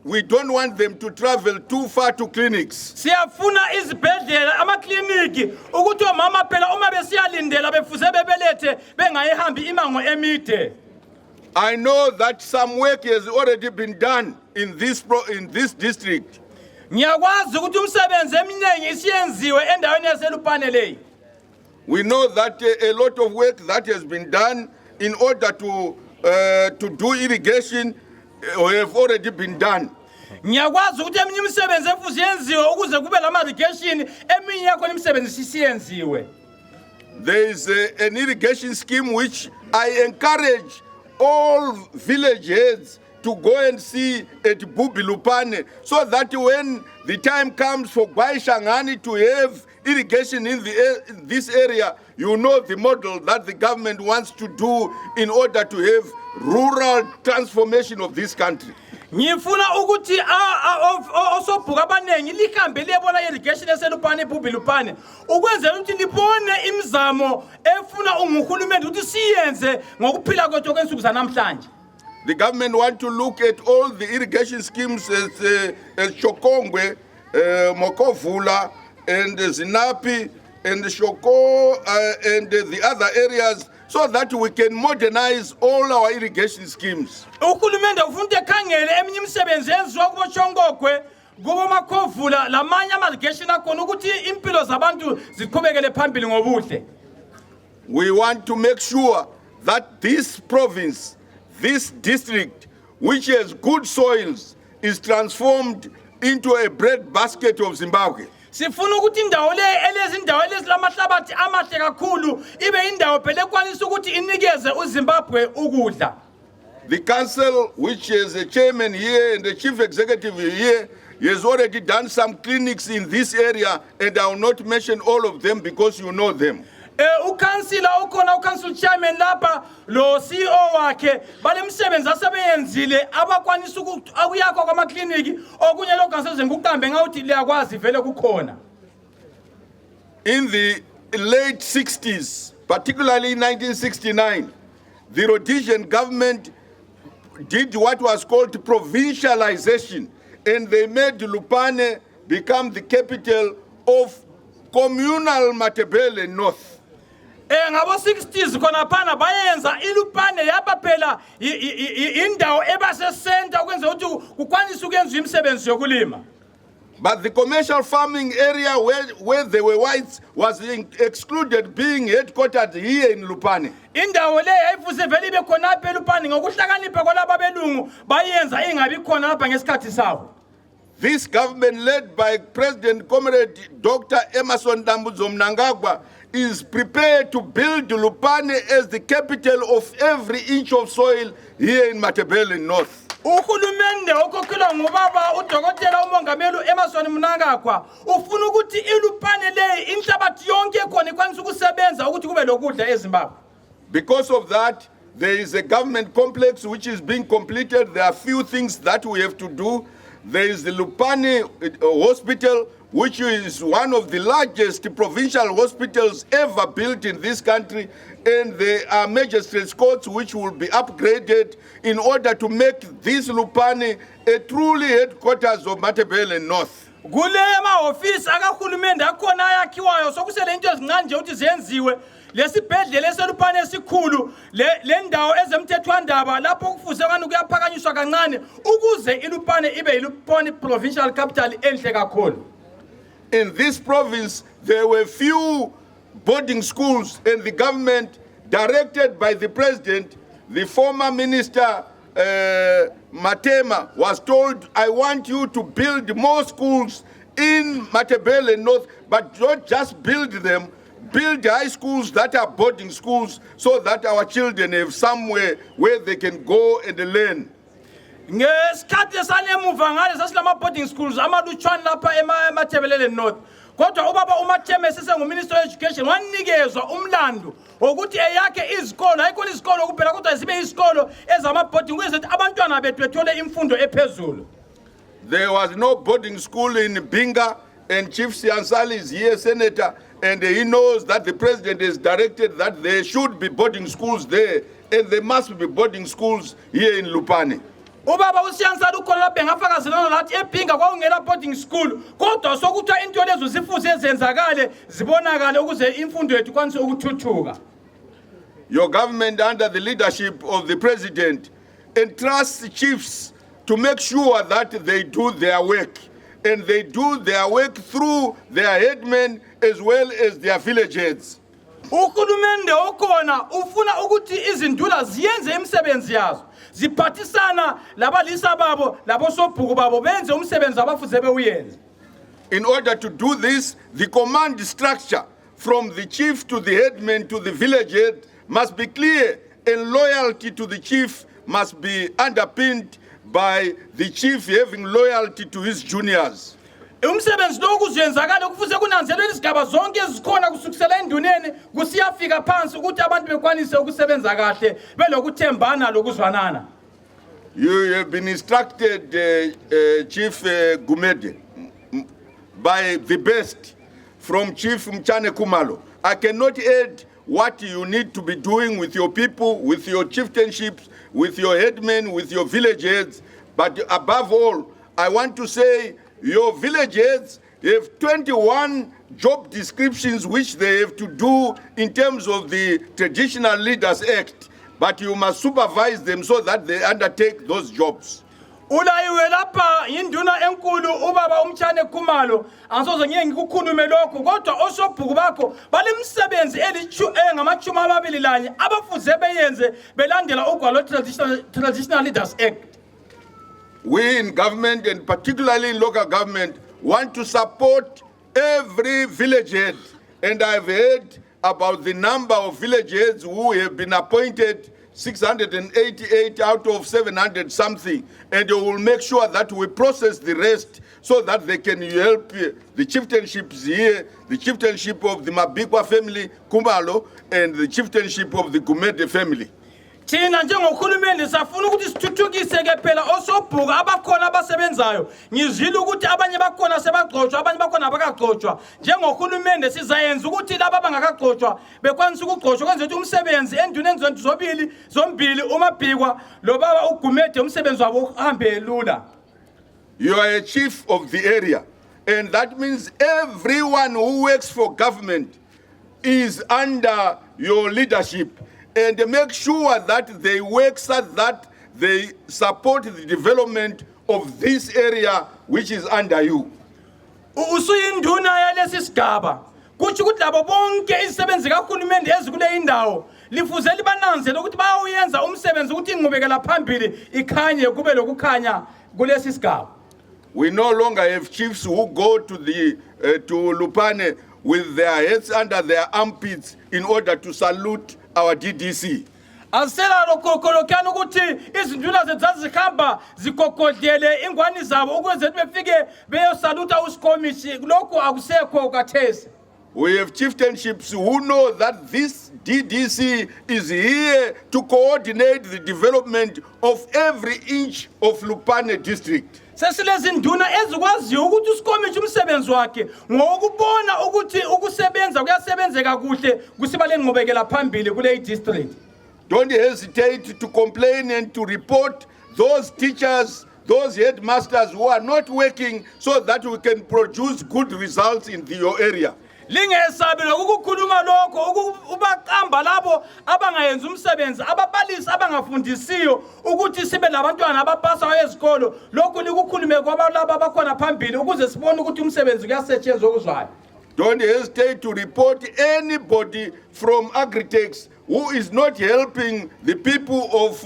we don't want them to travel too far to clinics. Siyafuna izibhedlela amakliniki ukuthi omama phela uma besiyalindela befuze bebelethe bengayihambi imango emide. I know that some work has already been done in this district. Ngiyakwazi ukuthi umsebenzi eminingi isiyenziwe endaweni yaseLupane leyi. We know that a lot of work that has been done in order to do irrigation have already been done. Ngiyakwazi ukuthi eminye imisebenzi efuze yenziwe ukuze kube lama irrigation eminye yakhona imisebenzi isiyenziwe. There is an irrigation scheme which I encourage all village heads to go and see at Bubi Lupane, so that when the time comes for Gwai Shangani to have irrigation in this area, you know the model that the government wants to do in order to have rural transformation of this country. Ngifuna ukuthi osobhuka abanengi lihambe liyebona irrigation eseLupane Bubi Lupane ukwenzela ukuthi libone imizamo efuna umuhulumeni ukuthi siyenze ngokuphila kwethu kwensuku zanamhlanje. The government want to look at all the irrigation schemes as Chokongwe, Mokovula, and Zinapi, and Shoko, and the other areas, so that we can modernize all our irrigation schemes. Uhulumende ufuna ekhangele eminye imisebenzi yenziwa kubo Chongokwe, kubo Makovula, lamanye ama irrigation akhona ukuthi impilo zabantu ziqhubekele phambili ngobuhle. We want to make sure that this province, this district, which has good soils, is transformed into a bread basket of Zimbabwe. Sifuna ukuthi indawo le elezindawo elezilamahlabathi amahle kakhulu ibe indawo phela ekwanisa ukuthi inikeze uZimbabwe ukudla. The council, which has a chairman here and the chief executive here, has already done some clinics in this area, and I will not mention all of them because you know them. Ukansila ukhona ucouncil chairman lapha lo CEO wakhe balemsebenzi asebeyenzile abakwanisa ukuthi akuyakho kwamakliniki okunye lo kanseze ngikuqambe ngawuthi liyakwazi vele kukhona. In the late 60s, particularly in 1969, the Rhodesian government did what was called provincialization, and they made Lupane become the capital of communal Matabele North. Ngabo 60s khona phana bayenza iLupane yaba phela indawo ebase center ukwenza ukuthi kukwanisa ukwenza imisebenzi yokulima. But the commercial farming area where they were whites was excluded, being headquartered here in Lupane. Indawo le yayifuze vele ibe khona apha eLupane ngokuhlakanipha kwalabo belungu bayenza ingabi khona lapha ngesikhathi sawo. This government, led by President Comrade Dr. Emerson Dambudzo Mnangagwa, is prepared to build Lupane as the capital of every inch of soil here in Matabele North. Uhulumende okokhela ngubaba uDokotela uMongameli Emerson Mnangagwa ufuna ukuthi iLupane le inhlabathi yonke khona ikwanisa ukusebenza ukuthi kube lokudla eZimbabwe. Because of that, there is a government complex which is being completed. There are few things that we have to do. There is the Lupane Hospital, which is one of the largest provincial hospitals ever built in this country, and there are magistrates courts which will be upgraded in order to make this Lupane a truly headquarters of Matabele North. Kule ema-office akahulumende akhona ayakhiwayo sokusele into ezincane nje ukuthi zenziwe lesibhedlela eseLupane esikhulu le ndawo ezemthethwandaba lapho kufuze kani kuyaphakanyiswa kancane ukuze iLupane ibe yiLupane provincial capital enhle kakhulu. In this province, there were few boarding schools, and the government, directed by the president, the former minister Matema, was told, I want you to build more schools in Matabele North, but not just build them, build high schools that are boarding schools so that our children have somewhere where they can go and learn. Ngesikhathi sanemuva ngale sasilama boarding schools amalutshwana lapha eMatabele North. Kodwa ubaba uMathema esesenguminister of education wanikezwa umlando ukuthi eyakhe izikolo ayikho izikolo kuphela kodwa zibe izikolo ezama boarding ukuze abantwana bethu bethole imfundo ephezulu. There was no boarding school in Binga, and Chief Siansali is here, Senator, and he knows that the president has directed that there should be boarding schools there, and there must be boarding schools here in Lupane. Ubaba uSiyansala ukhona lapha engafakazelana lathi eBhinga kwakungela boarding school kodwa sokuthiwa into lezo zifuze zenzakale zibonakale ukuze imfundo yethu kwanise ukuthuthuka. your government under the leadership of the president entrusts chiefs to make sure that they do their work, and they do their work through their headmen as well as their village heads. Uhulumende okhona ufuna ukuthi izinduna ziyenze imisebenzi yazo. Ziphathisana labalisa babo labosobhuku babo benze umsebenzi abafuze bewuyenze. In order to do this, the command structure from the chief to the headman to the village head must be clear, and loyalty to the chief must be underpinned by the chief having loyalty to his juniors. Umsebenzi lo kuzenzakala kufuze kunanzelwe izigaba zonke ezikhona kusukisela enduneni kusiyafika phansi ukuthi abantu bekwanise ukusebenza kahle belokuthembana lokuzwanana. You have been instructed, Chief Gumede, by the best from Chief Mchane Kumalo. I cannot add what you need to be doing with your people, with your chieftainships, with your headmen, with your village heads. But above all, I want to say your village heads have 21 job descriptions which they have to do in terms of the Traditional Leaders Act. But you must supervise them so that they undertake those jobs. Ulayiwe lapha induna enkulu ubaba umtshane Khumalo ansoze ngeke ngikukhulume lokho kodwa osobhuku bakho balemsebenzi engamachuma amabili lanye abafuze beyenze belandela ugwalo Traditional Leaders Act. We in government, and particularly in local government, want to support every village head, and I've heard about the number of village heads who have been appointed, 688 out of 700 something, and they will make sure that we process the rest so that they can help the chieftainships here, the chieftainship of the Mabikwa family, Kumalo, and the chieftainship of the Gumede family. Thina njengokhulumeni safuna ukuthi sithuthukise ke phela osobhuku abakhona abasebenzayo. Ngizwile ukuthi abanye bakhona sebagcotshwa, abanye bakhona abakagcotshwa. Njengokhulumeni sizayenza ukuthi laba abangakagcotshwa bekwanisa ukugcotshwa kwenza ukuthi umsebenzi enduneni zombili uMabhikwa lo baba uGumede umsebenzi wabo uhambe lula. You are a chief of the area, and that means everyone who works for government is under your leadership. And make sure that they work so that they support the development of this area which is under you. Usuyinduna yalesi sigaba. Kuthi ukuthi labo bonke izisebenzi kahulumende ezikule indawo lifuze libananzele ukuthi bayawuyenza umsebenzi ukuthi ingqubekela phambili ikhanye kube lokukhanya kulesi sigaba. We no longer have chiefs who go to the to Lupane with their heads under their armpits in order to salute our DDC. Asela lokholokana ukuthi izinduna zezazikhamba zikokodele ingwani zabo ukuze befike beyosaluta uSkomishi lokho akusekho kathesi. We have chieftainships who know that this DDC is here to coordinate the development of every inch of Lupane district. Sesilezinduna ezikwaziyo ukuthi uSkomishi umsebenzi wakhe ngokubona ukuthi ukusebenza kuyasebenzeka kuhle kusibale ngqobekela phambili kule district. Don't hesitate to complain and to report those teachers, those headmasters who are not working so that we can produce good results in your area. Lingesabi lokukhuluma lokho ubaqamba labo abangayenza umsebenzi ababalisi abangafundisiyo ukuthi sibe labantwana abapasa ezikolo lokho likukhulume kwabalabo abakhona phambili ukuze sibone ukuthi umsebenzi kuyasetshenzwa okuzwayo. Don't hesitate to report anybody from Agritex who is not helping the people of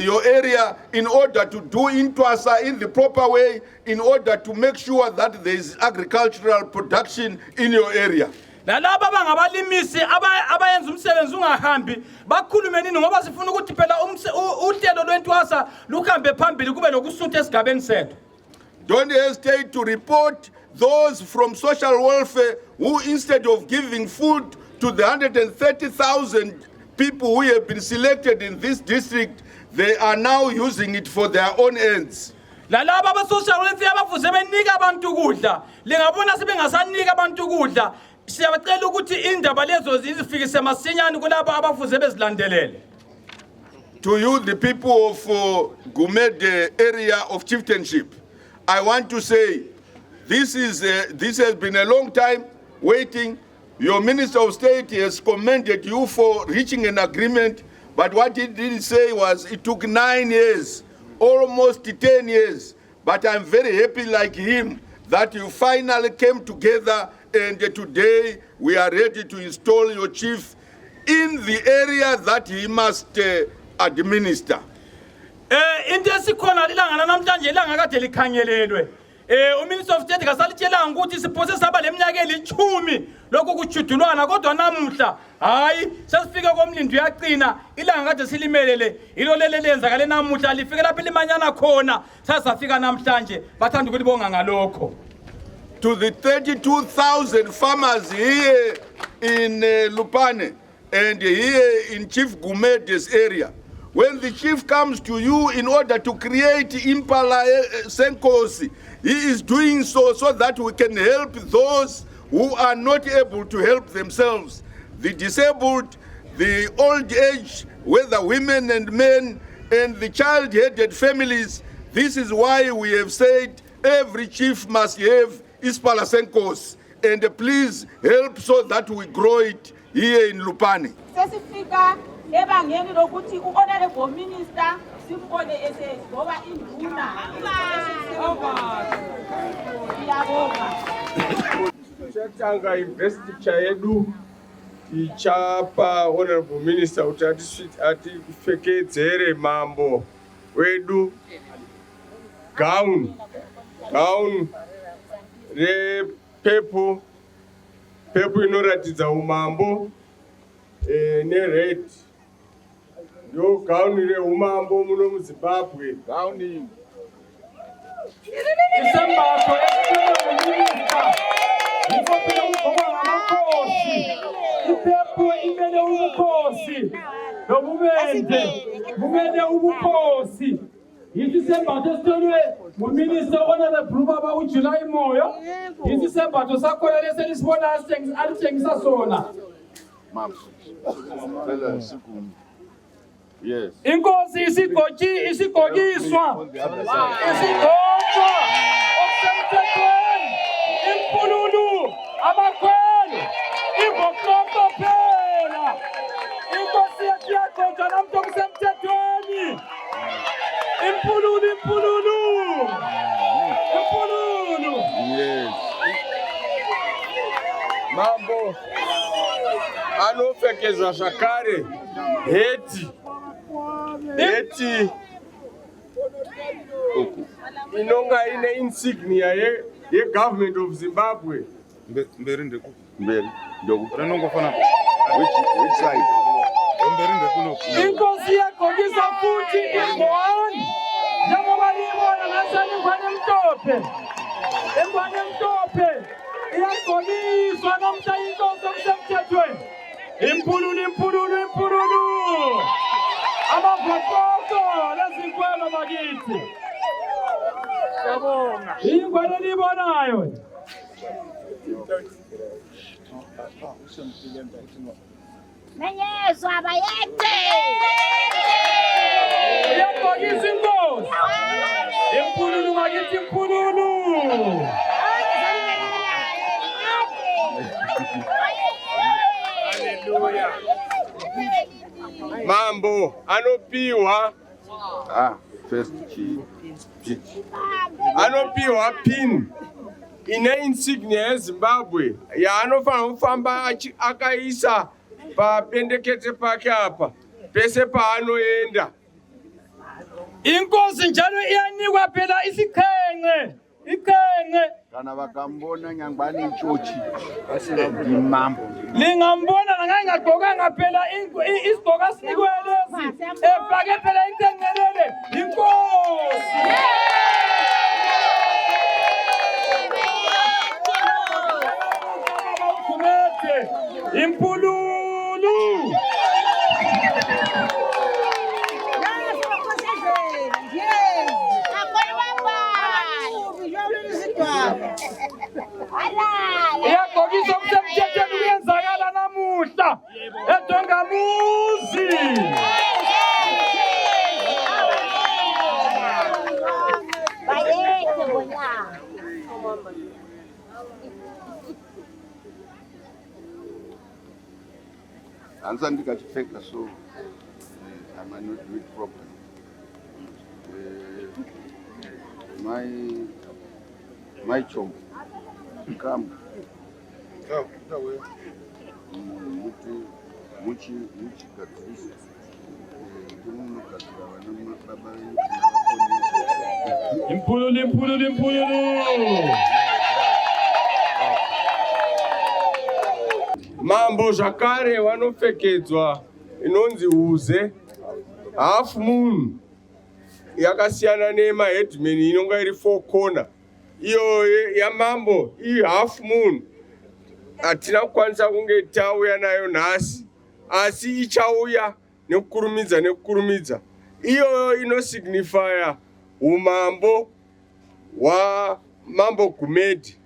your area in order to do Intwasa in the proper way, in order to make sure that there is agricultural production in your area. Nalabo abangabalimisi abayenza umsebenzi ungahambi bakhulume nini ngoba sifuna ukuthi phela uhlelo lwentwasa luhambe phambili kube lokusutha esigabeni sethu. Don't hesitate to report those from social welfare who, instead of giving food to the 130,000 people who have been selected in this district, they are now using it for their own ends. Lalabo abasocial welfare abafuze benika abantu ukudla lingabona sebengasanika abantu ukudla siyabacela ukuthi indaba lezo zizifikise masinyane kulabo abafuze bezilandelele. To you, the people of Gumede area of chieftainship, I want to say this has been a long time waiting, Your Minister of State has commended you for reaching an agreement, but what he didn't say was it took 9 years, almost 10 years. But I'm very happy like him that you finally came together, and today we are ready to install your chief in the area that he must administer. Into esikhona ilanga namhlanje ilanga kade likhangelelwe. Uminister of State kasalitshela ukuthi siphose saba leminyaka eli10 lokho kujudulwana kodwa namuhla hayi sesifike komlindo uyaqina ilanga kade silimelele ilo lele lenzakale namuhla lifike lapha limanyana khona sasafika namhlanje bathanda ukulibonga ngalokho. To the 32,000 farmers here in Lupane and here in Chief Gumede's area, when the chief comes to you in order to create Impala Senkosi, he is doing so that we can help those who are not able to help themselves, the disabled, the old age, whether women and men, and the child-headed families. This is why we have said every chief must have Impala Senkosi, and please help so that we grow it here in Lupane. Ebangeni lokuthi uhonorable minister simbone ngoba induna Siyatanga investiture yedu ichapa honorable minister utati fekedzere mambo wedu gown re pepo inoratidza umambo ne red yo gauni re umambo muno muZimbabwe gauni Isembatho esiminister ngifopela ukubonga amakhosi iphepho imele ubukhosi bumele ubukhosi yithi sembatho esitholwe nguminister honorable baba uJuly Moyo yithi sembatho sakhona leselisibona alithengisa sona. Yes. Inkosi isigokiswa okusemthethweni impululu abakhweli ivokloko phela inkosi yethu yagqoka namntu okusemthethweni impululu. Yes. Mambo anofekezwa zvakare heti inonga ine insignia yegovernment of Zimbabwe. Which side? Inkosi yagqokisa futhi ingwani njengoba liyibona nasani ingwani emhlophe iyagqokiswa namhla inkosi okusemthethweni impululu amavokoko lezinkwelo bakithi siyabonga ingwani eliyibonayo Menyezwa bayethe iyagqokisa inkosi impululu bakithi impululu. Hallelujah. Mambo anopiwa first chief. Anopiwa pin ine insignia yeZimbabwe yaanofanira kufamba akaisa papendekete pake apa pese paanoenda. Inkosi njalo iyanikwa phela isiqhenqe Kana vakambona nyangwani ichochi imambo lingambona ngangagqokanga phela isigqoka sinikwe lesi efake phela iqhenqelele inkosi. Gumede impululu iyagqokisa okusemthethweni kuyenzakala namuhla eDongamuzi. Answer ndikachipfeka so I might not do it properly. My chum, come. Muchi katrisi. Impululu. Mambo zvakare vanopfekedzwa inonzi huze, half moon yakasiyana nemaheadman inonga iri 4 corner. Iyo yamambo iyi half moon hatina kukwanisa kunge tauya nayo nhasi, asi ichauya nekukurumidza. Iyo inosignifya umambo hwaMambo Gumede.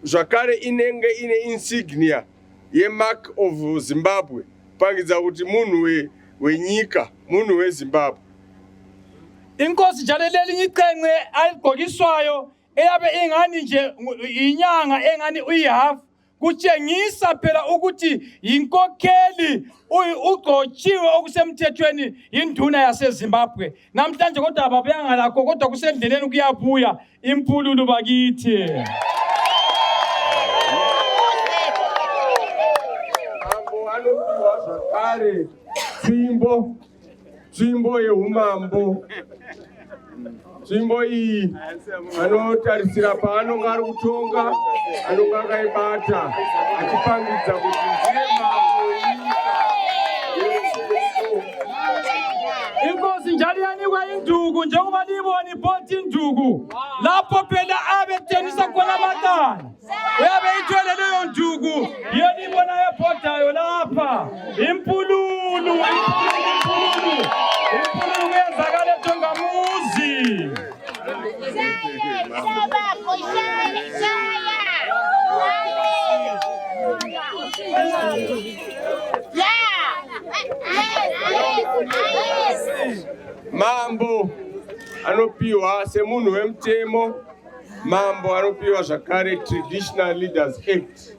Zvakare inenge ine insignia yemark of Zimbabwe, pangidza kuti munhu wenyika, munhu weZimbabwe. Inkosi Jaleleli Nyiqengqe aligqokiswayo eyabe ingani nje inyanga engani uyihalf, kutshengisa phela ukuthi yinkokheli ugcotshiwe okusemthethweni yinduna yaseZimbabwe. Namhlanje kodwa ababeyanga lakho, kodwa kusendleleni kuyabuya impululu bakithi. Zvakare tsvimbo yeumambo. Tsvimbo iyi anotarisira paanonga ari kutonga, anonga akaibata achipangidza kuti ndiye mambo wenyika. Inkosi njalo yanikwa induku njengoba libona ibhoti induku. Lapho phela abetenisa khona amatana. Uyabe ithwele leyo nduku, iyo libona ebhodayo lapha. Impululu kuyenzakala eTongamuzi. Mambo anopiwa semunhu wemutemo, mambo anopiwa zvakare Traditional Leaders Act.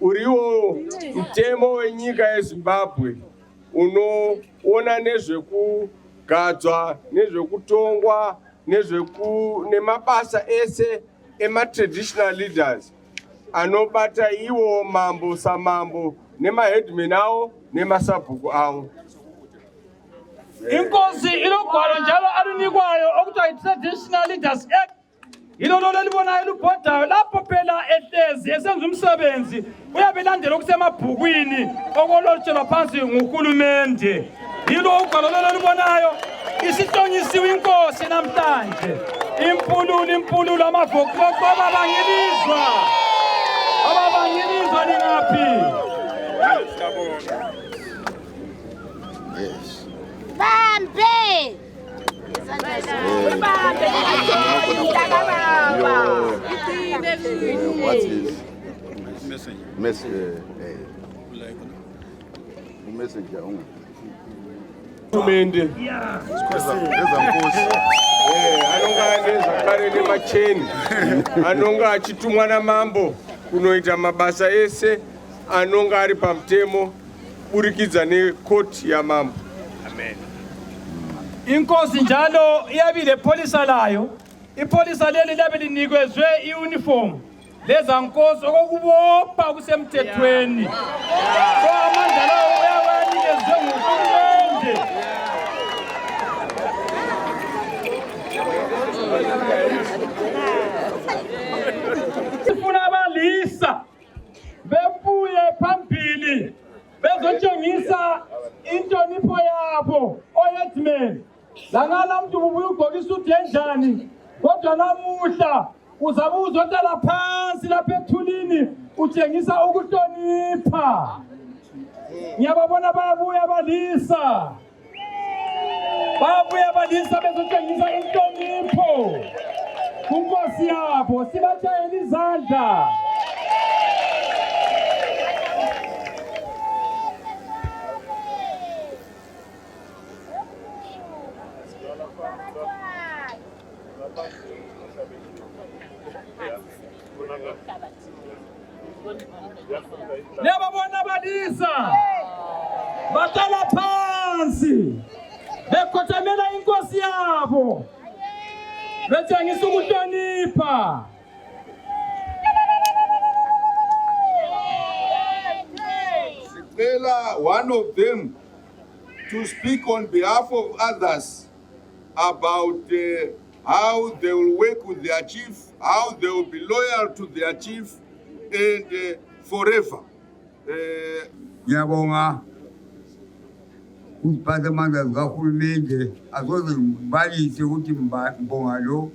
Uriwo mutemo wenyika yeZimbabwe unoona nezvekugadzwa, nezvekutongwa, nemabasa ese ema-traditional leaders anobata iwo mambo samambo nemaheadman awo nemasabhuku awo. Inkosi ilogwalo njalo alunikwayo okuthiwa i-Traditional Leaders Act. Ilolo libonayo lubhodayo lapho phela ehlezi esenza umsebenzi uyabelandela okusemabhukwini okolotshela phansi nguhulumende. Yilo ugwalo lolo libonayo isihlonyisiwe inkosi namhlanje. Impululu amavokoko ababangilizwa ningaphi? Yes. Bambe! What is message? Messenger. Tumende. Anonga nezvakare nemacheni. Anonga achitumwa namambo kunoita mabasa ese anonga ari pamutemo burikidza nekoti yamambo. Amen. Inkosi njalo iyabile polisa layo. Ipolisa leli labe linikezwe iuniform leza nkosi okukubopha kusemthethweni. So amandla lawo uyawanikezwe nguhulumende. Sifuna abalisa bebuye phambili bezotshengisa intonipho yabo oyedman. Langala mntu ubuye ugqoka isuti enjani, kodwa namuhla uzabe uzohlala phansi lapha ethulini utshengisa ukuhlonipha. Ngiyababona bayabuya abalisa. Bayabuya abalisa bezotshengisa intonipho kunkosi yabo. Sibatshayela izandla. Niyababona balisa. Batala phansi. Bekhothamela inkosi yabo. Betshengisa ukuhlonipha. Sicela one of them to speak on behalf of others about how they will work with their chief, how they will be loyal to their chief, and forever. Ngiyabonga uziphathamandla zikahulumende asoze ngibalise ukuthi mbonga lo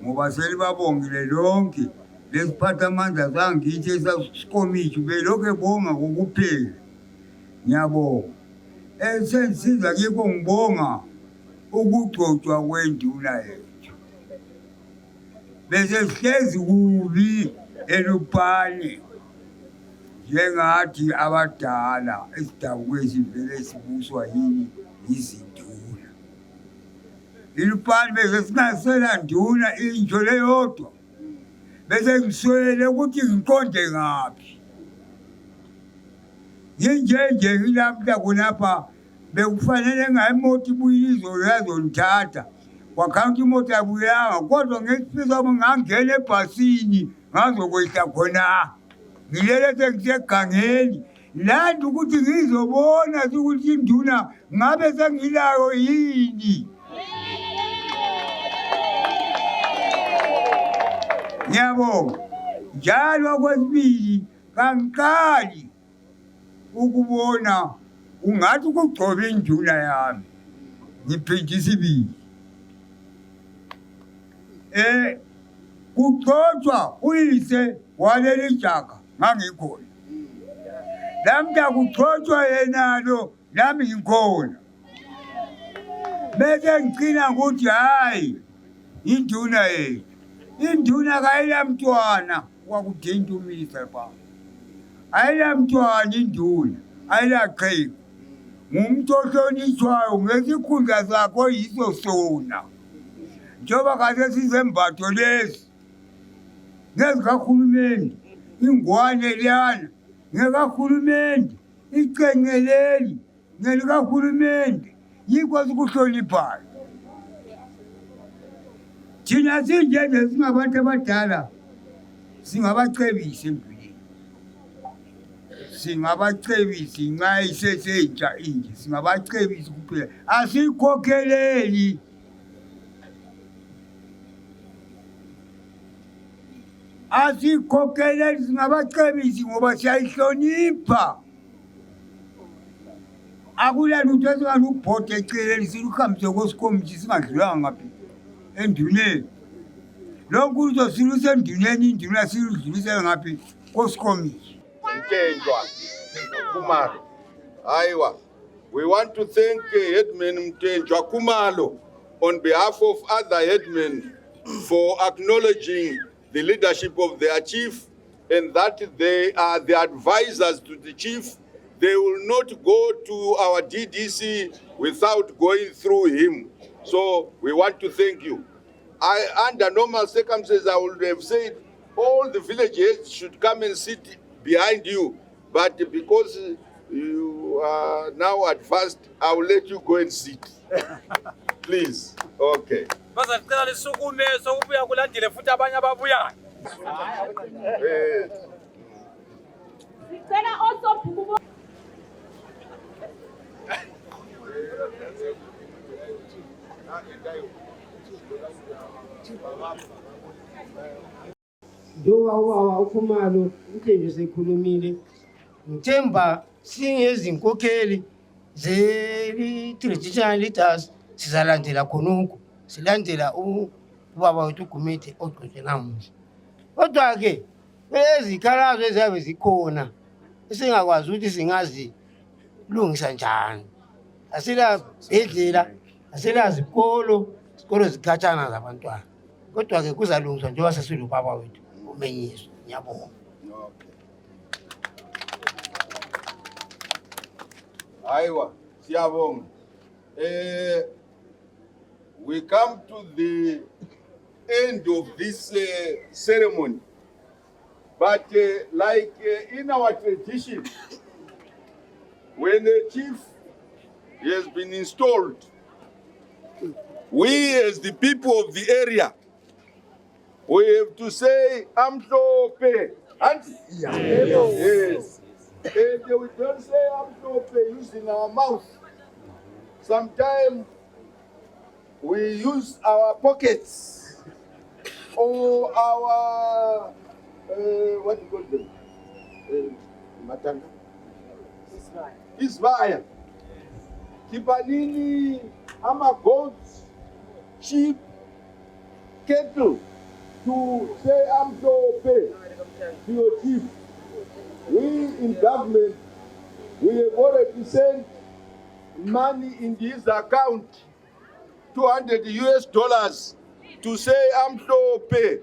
ngoba selibabongile lonke lesiphathamandla sangithi esasikomithi belokhu ebonga kokuphela. Ngiyabonga esengisiza kikho ngibonga ukugcotshwa kwenduna yethu bese sihlezi kubi elupane njengathi abadala esidabukweni sivele sibuswa yini izinduna. Ilupane bese singasela nduna injo leyodwa bese ngiswele ukuthi ngiqonde ngaphi. Nginjenje ngilapha kunapha bekufanele ngayimoto ibuyile izolazonithatha wakhanga imoto yabuyanga kodwa ngesifisa ngangena ebhasini ngazokwehla khona ngilele sengisegangeni landa ukuthi ngizobona ukuthi induna ngabe sengilayo yini. Ngiyabonga njalo kwesibili kangiqali ukubona ungathi ukugcoba induna yami ngiphindisa ibili kugcotshwa uyise waleli jaka ngangikhona lamda kugcotshwa yenalo nami ngikhona bese ngicina ukuthi hayi induna yethu induna kayilamntwana wakudendumisa pha ayilamntwana induna ayilaqhegu ngumuntu ohlonishwayo ngesikhundla sakho yiso sona njengoba kade sizembatho lezi ngezikahulumende ingwane liyana ngekahulumende icengeleli ngelikahulumende yikho sikuhloniphayo. Thina sinjenje singabantu abadala singabacebisi empilweni singabacebisi nxa isesentsha inje singabacebisi kuphela asikhokheleli. Asikhokheleli singabacebisi ngoba siyayihlonipha. Akula lutho esingalubhoda eceleni siluhambise kosikomiti singadlulanga ngaphi enduneni. Lonke ulutho silusenduneni induna siludlulisele ngaphi kosikomiti. Mtenjwa Kumalo. Aiwa. We want to thank Headman Mtenjwa Kumalo on behalf of other headmen for acknowledging the leadership of their chief and that they are the advisors to the chief. They will not go to our DDC without going through him. So we want to thank you. Under normal circumstances, I would have said all the village heads should come and sit behind you. But because you are now advanced, I will let you go and sit. Please. Okay. Njengoba uFumalo Mtenjwa sekhulumile ngithemba singezinkokheli ze-traditional leaders sizalandela khonokho silandela ubaba wethu uGumede ogcotshwe namuhla. Kodwa-ke ezikhalazo eziyabe zikhona esingakwazi ukuthi singazilungisa njani. Asilabhedlela, asilazikolo, izikolo zikhatshana zabantwana. Kodwa-ke kuzalungiswa njengoba sesilubaba wethu uMenyezwa. Ngiyabonga. Aiwa, siyabonga. We come to the end of this ceremony. But in our tradition, when a chief has been installed, we as the people of the area, we have to say, Amhlope. Yes. And we don't say Amhlope using our mouth. Sometimes we use our pockets or our, what do you call them? Matanga? Isvaya. Kibanini, goats, sheep, cattle, to say Amhlope to your chief. We in government, we have already sent money in his account, $200 to say Amhlope.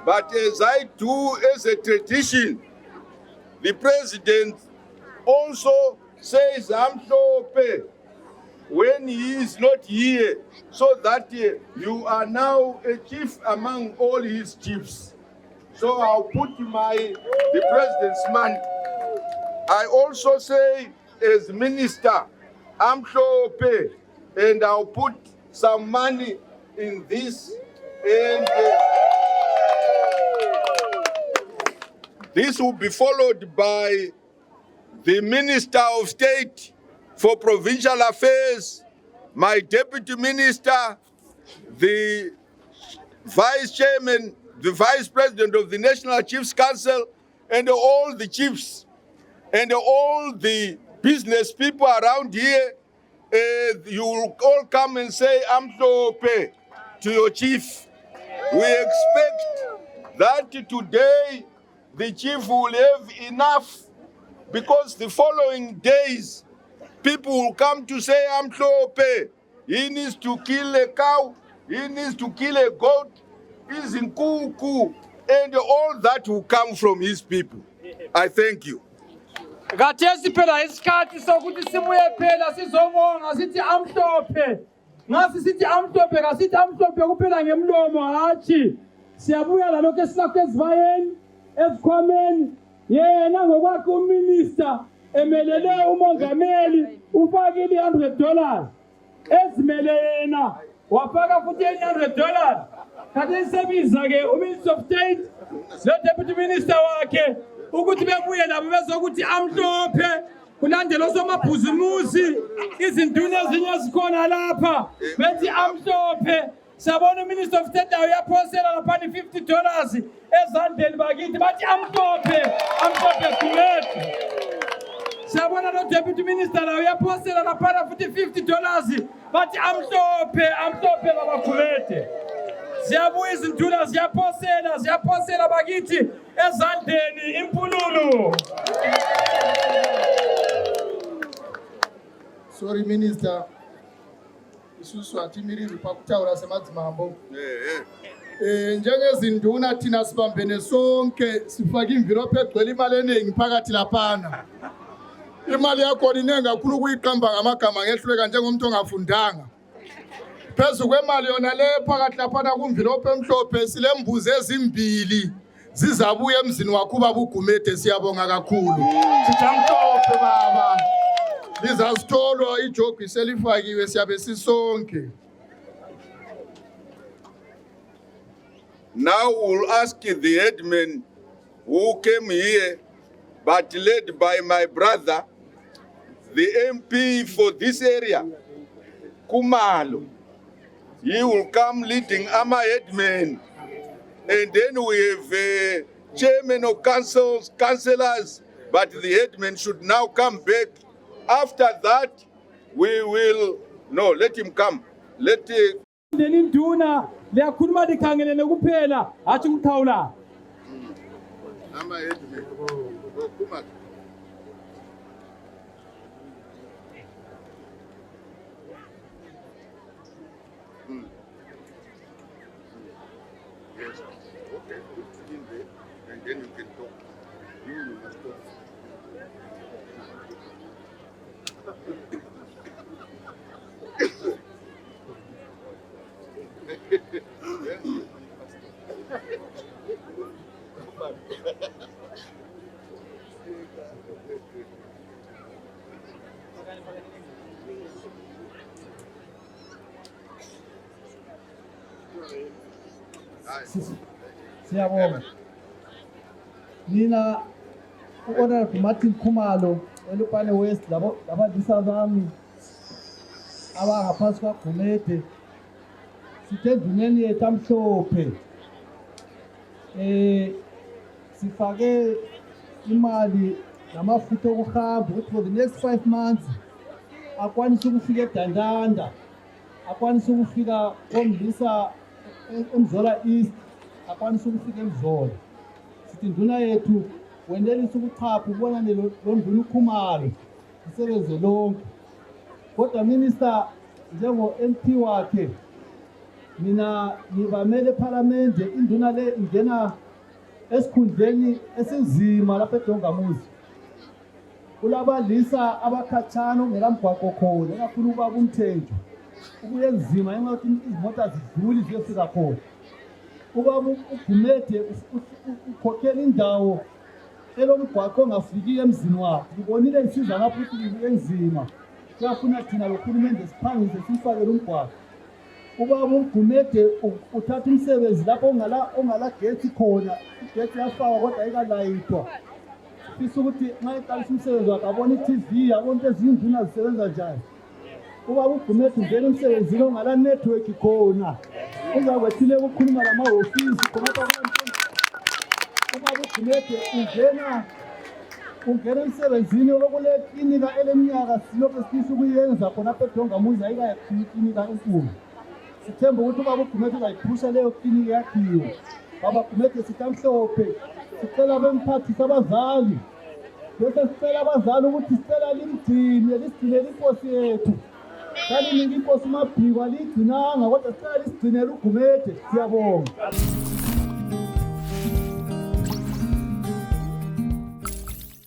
But as I do as a tradition, the president also says Amhlope when he is not here, so that you are now a chief among all his chiefs. So I'll put the president's money. I also say as minister, Amhlope, and I'll put some money in this, and this will be followed by the Minister of State for Provincial Affairs, my Deputy Minister, the Vice Chairman, the Vice President of the National Chiefs Council, and all the chiefs, and all the business people around here. You will all come and say Amhlope to your chief. We expect that today the chief will have enough, because the following days, people will come to say Amhlope. He needs to kill a cow, he needs to kill a goat, he's in kuku, and all that will come from his people. I thank you. Gathesi phela isikhathi sokuthi sibuye phela sizobonga sithi Amhlope. Ngasi sithi Amhlope, ngasithi Amhlope kuphela ngemlomo hatshi. Siyabuya lalokho esilakho ezivayeni, ezikhwameni. Yena ngokwakhe uminister emelele umongameli ufakile $100. Ezimele yena wafaka futhi $100. Kanti isebiza ke uMinister of State lo Deputy Minister wakhe ukuthi bebuye labo bezokuthi Amhlope, kulandela osomabhuzimusi, izinduna ezinye zikhona lapha bethi Amhlope. Siyabona uMinister of State nayo uyaphosela lapha $50 ezandleni bakithi bathi Amhlope, Amhlope Gumede. Siyabona lo Deputy Minister nayo uyaphosela lapha futhi $50 bathi Amhlope, Amhlope baba Gumede. Siyabuya izinduna ziyaphosela bakithi ezandleni impululu. Sorry Minister, isusu atimirizi pakutaura semadzimambo. Njengezinduna thina sibambene sonke sifaka imvirope egcwele imali eningi phakathi laphana. Imali yakho inengi kakhulu kuyiqamba ngamagama ngehluleka njengomuntu ongafundanga. Phezu kwemali yona le phakathi laphana kumvirope emhlophe silembuzi ezimbili zizabuya emzini wakho baba uGumede, siyabonga kakhulu. Sithi Amhlope baba. Lizasitholwa ijogi selifakiwe siyabe sisonke. Now we'll ask the headman who came here, but led by my brother, the MP for this area, Kumalo. He will come leading our headman. And then we have chairman of councils, councillors, but the headman should now come back. After that, we will, no, let him come. Let Nduna liyakhuluma likhangelene kuphela athi ukuthawula. Ama headman. Kuma. Yes. Okay, put it in there, and then you can talk. You must talk. Siyabonga. Mina u-Honorable Martin Khumalo eLupane West labadisa bami abangaphansi kwaGumede sithe enduneni yethu amhlophe sifake imali namafutha okuhamba ukuthi for the next 5 months akwanise ukufika eDandanda, akwanise ukufika koMdlisa eMzola East, akwanise ukufika eMzola. Sithi induna yethu wenelisa ukuchapha ubona lo nduna uKhumalo isebenze lonke. Kodwa minister njengo MP wakhe mina ngibamele eParliament, induna le ingena esikhundleni esinzima lapha eDongamuzi. Ulabalisa abakhathana ongelamgwaqo khona kakhulu kuba kumthetho. Ukuye nzima engathi izimota zidluli ziyofika khona. Ubaba uGumede ukhokhela indawo elomgwaqo ongafiki emzini wakhe. Ngibonile insiza ngapha ukuthi enzima. Kuyafuna thina lokhulumende siphangise sifake lo mgwaqo. Ubaba uGumede uthatha umsebenzi lapho ongala gate khona. Igate yafakwa kodwa ayikalayitwa. Sifisa ukuthi nxa eqalisa umsebenzi wakhe abone iTV, abone into ezinduna zisebenza njani. Ubaba uGumede ungena emsebenzini ongala network khona. Uzakwethile ukukhuluma lamahofisi khona lapha. Ubaba uGumede ungena emsebenzini okule klinika eleminyaka silokho sifisa ukuyenza khona lapha eDongamuzi ayikayiklinika enkulu. Sithemba ukuthi ubaba uGumede uzayiphusha leyo klinika yakhiwe. Baba uGumede sitamhlophe sicela bemphathisa abazali. Bese sicela abazali ukuthi sicela ligcine inkosi yethu. Kaliningi inkosi uMabhiko aligcinanga kodwa sicela ligcinele uGumede. Siyabonga.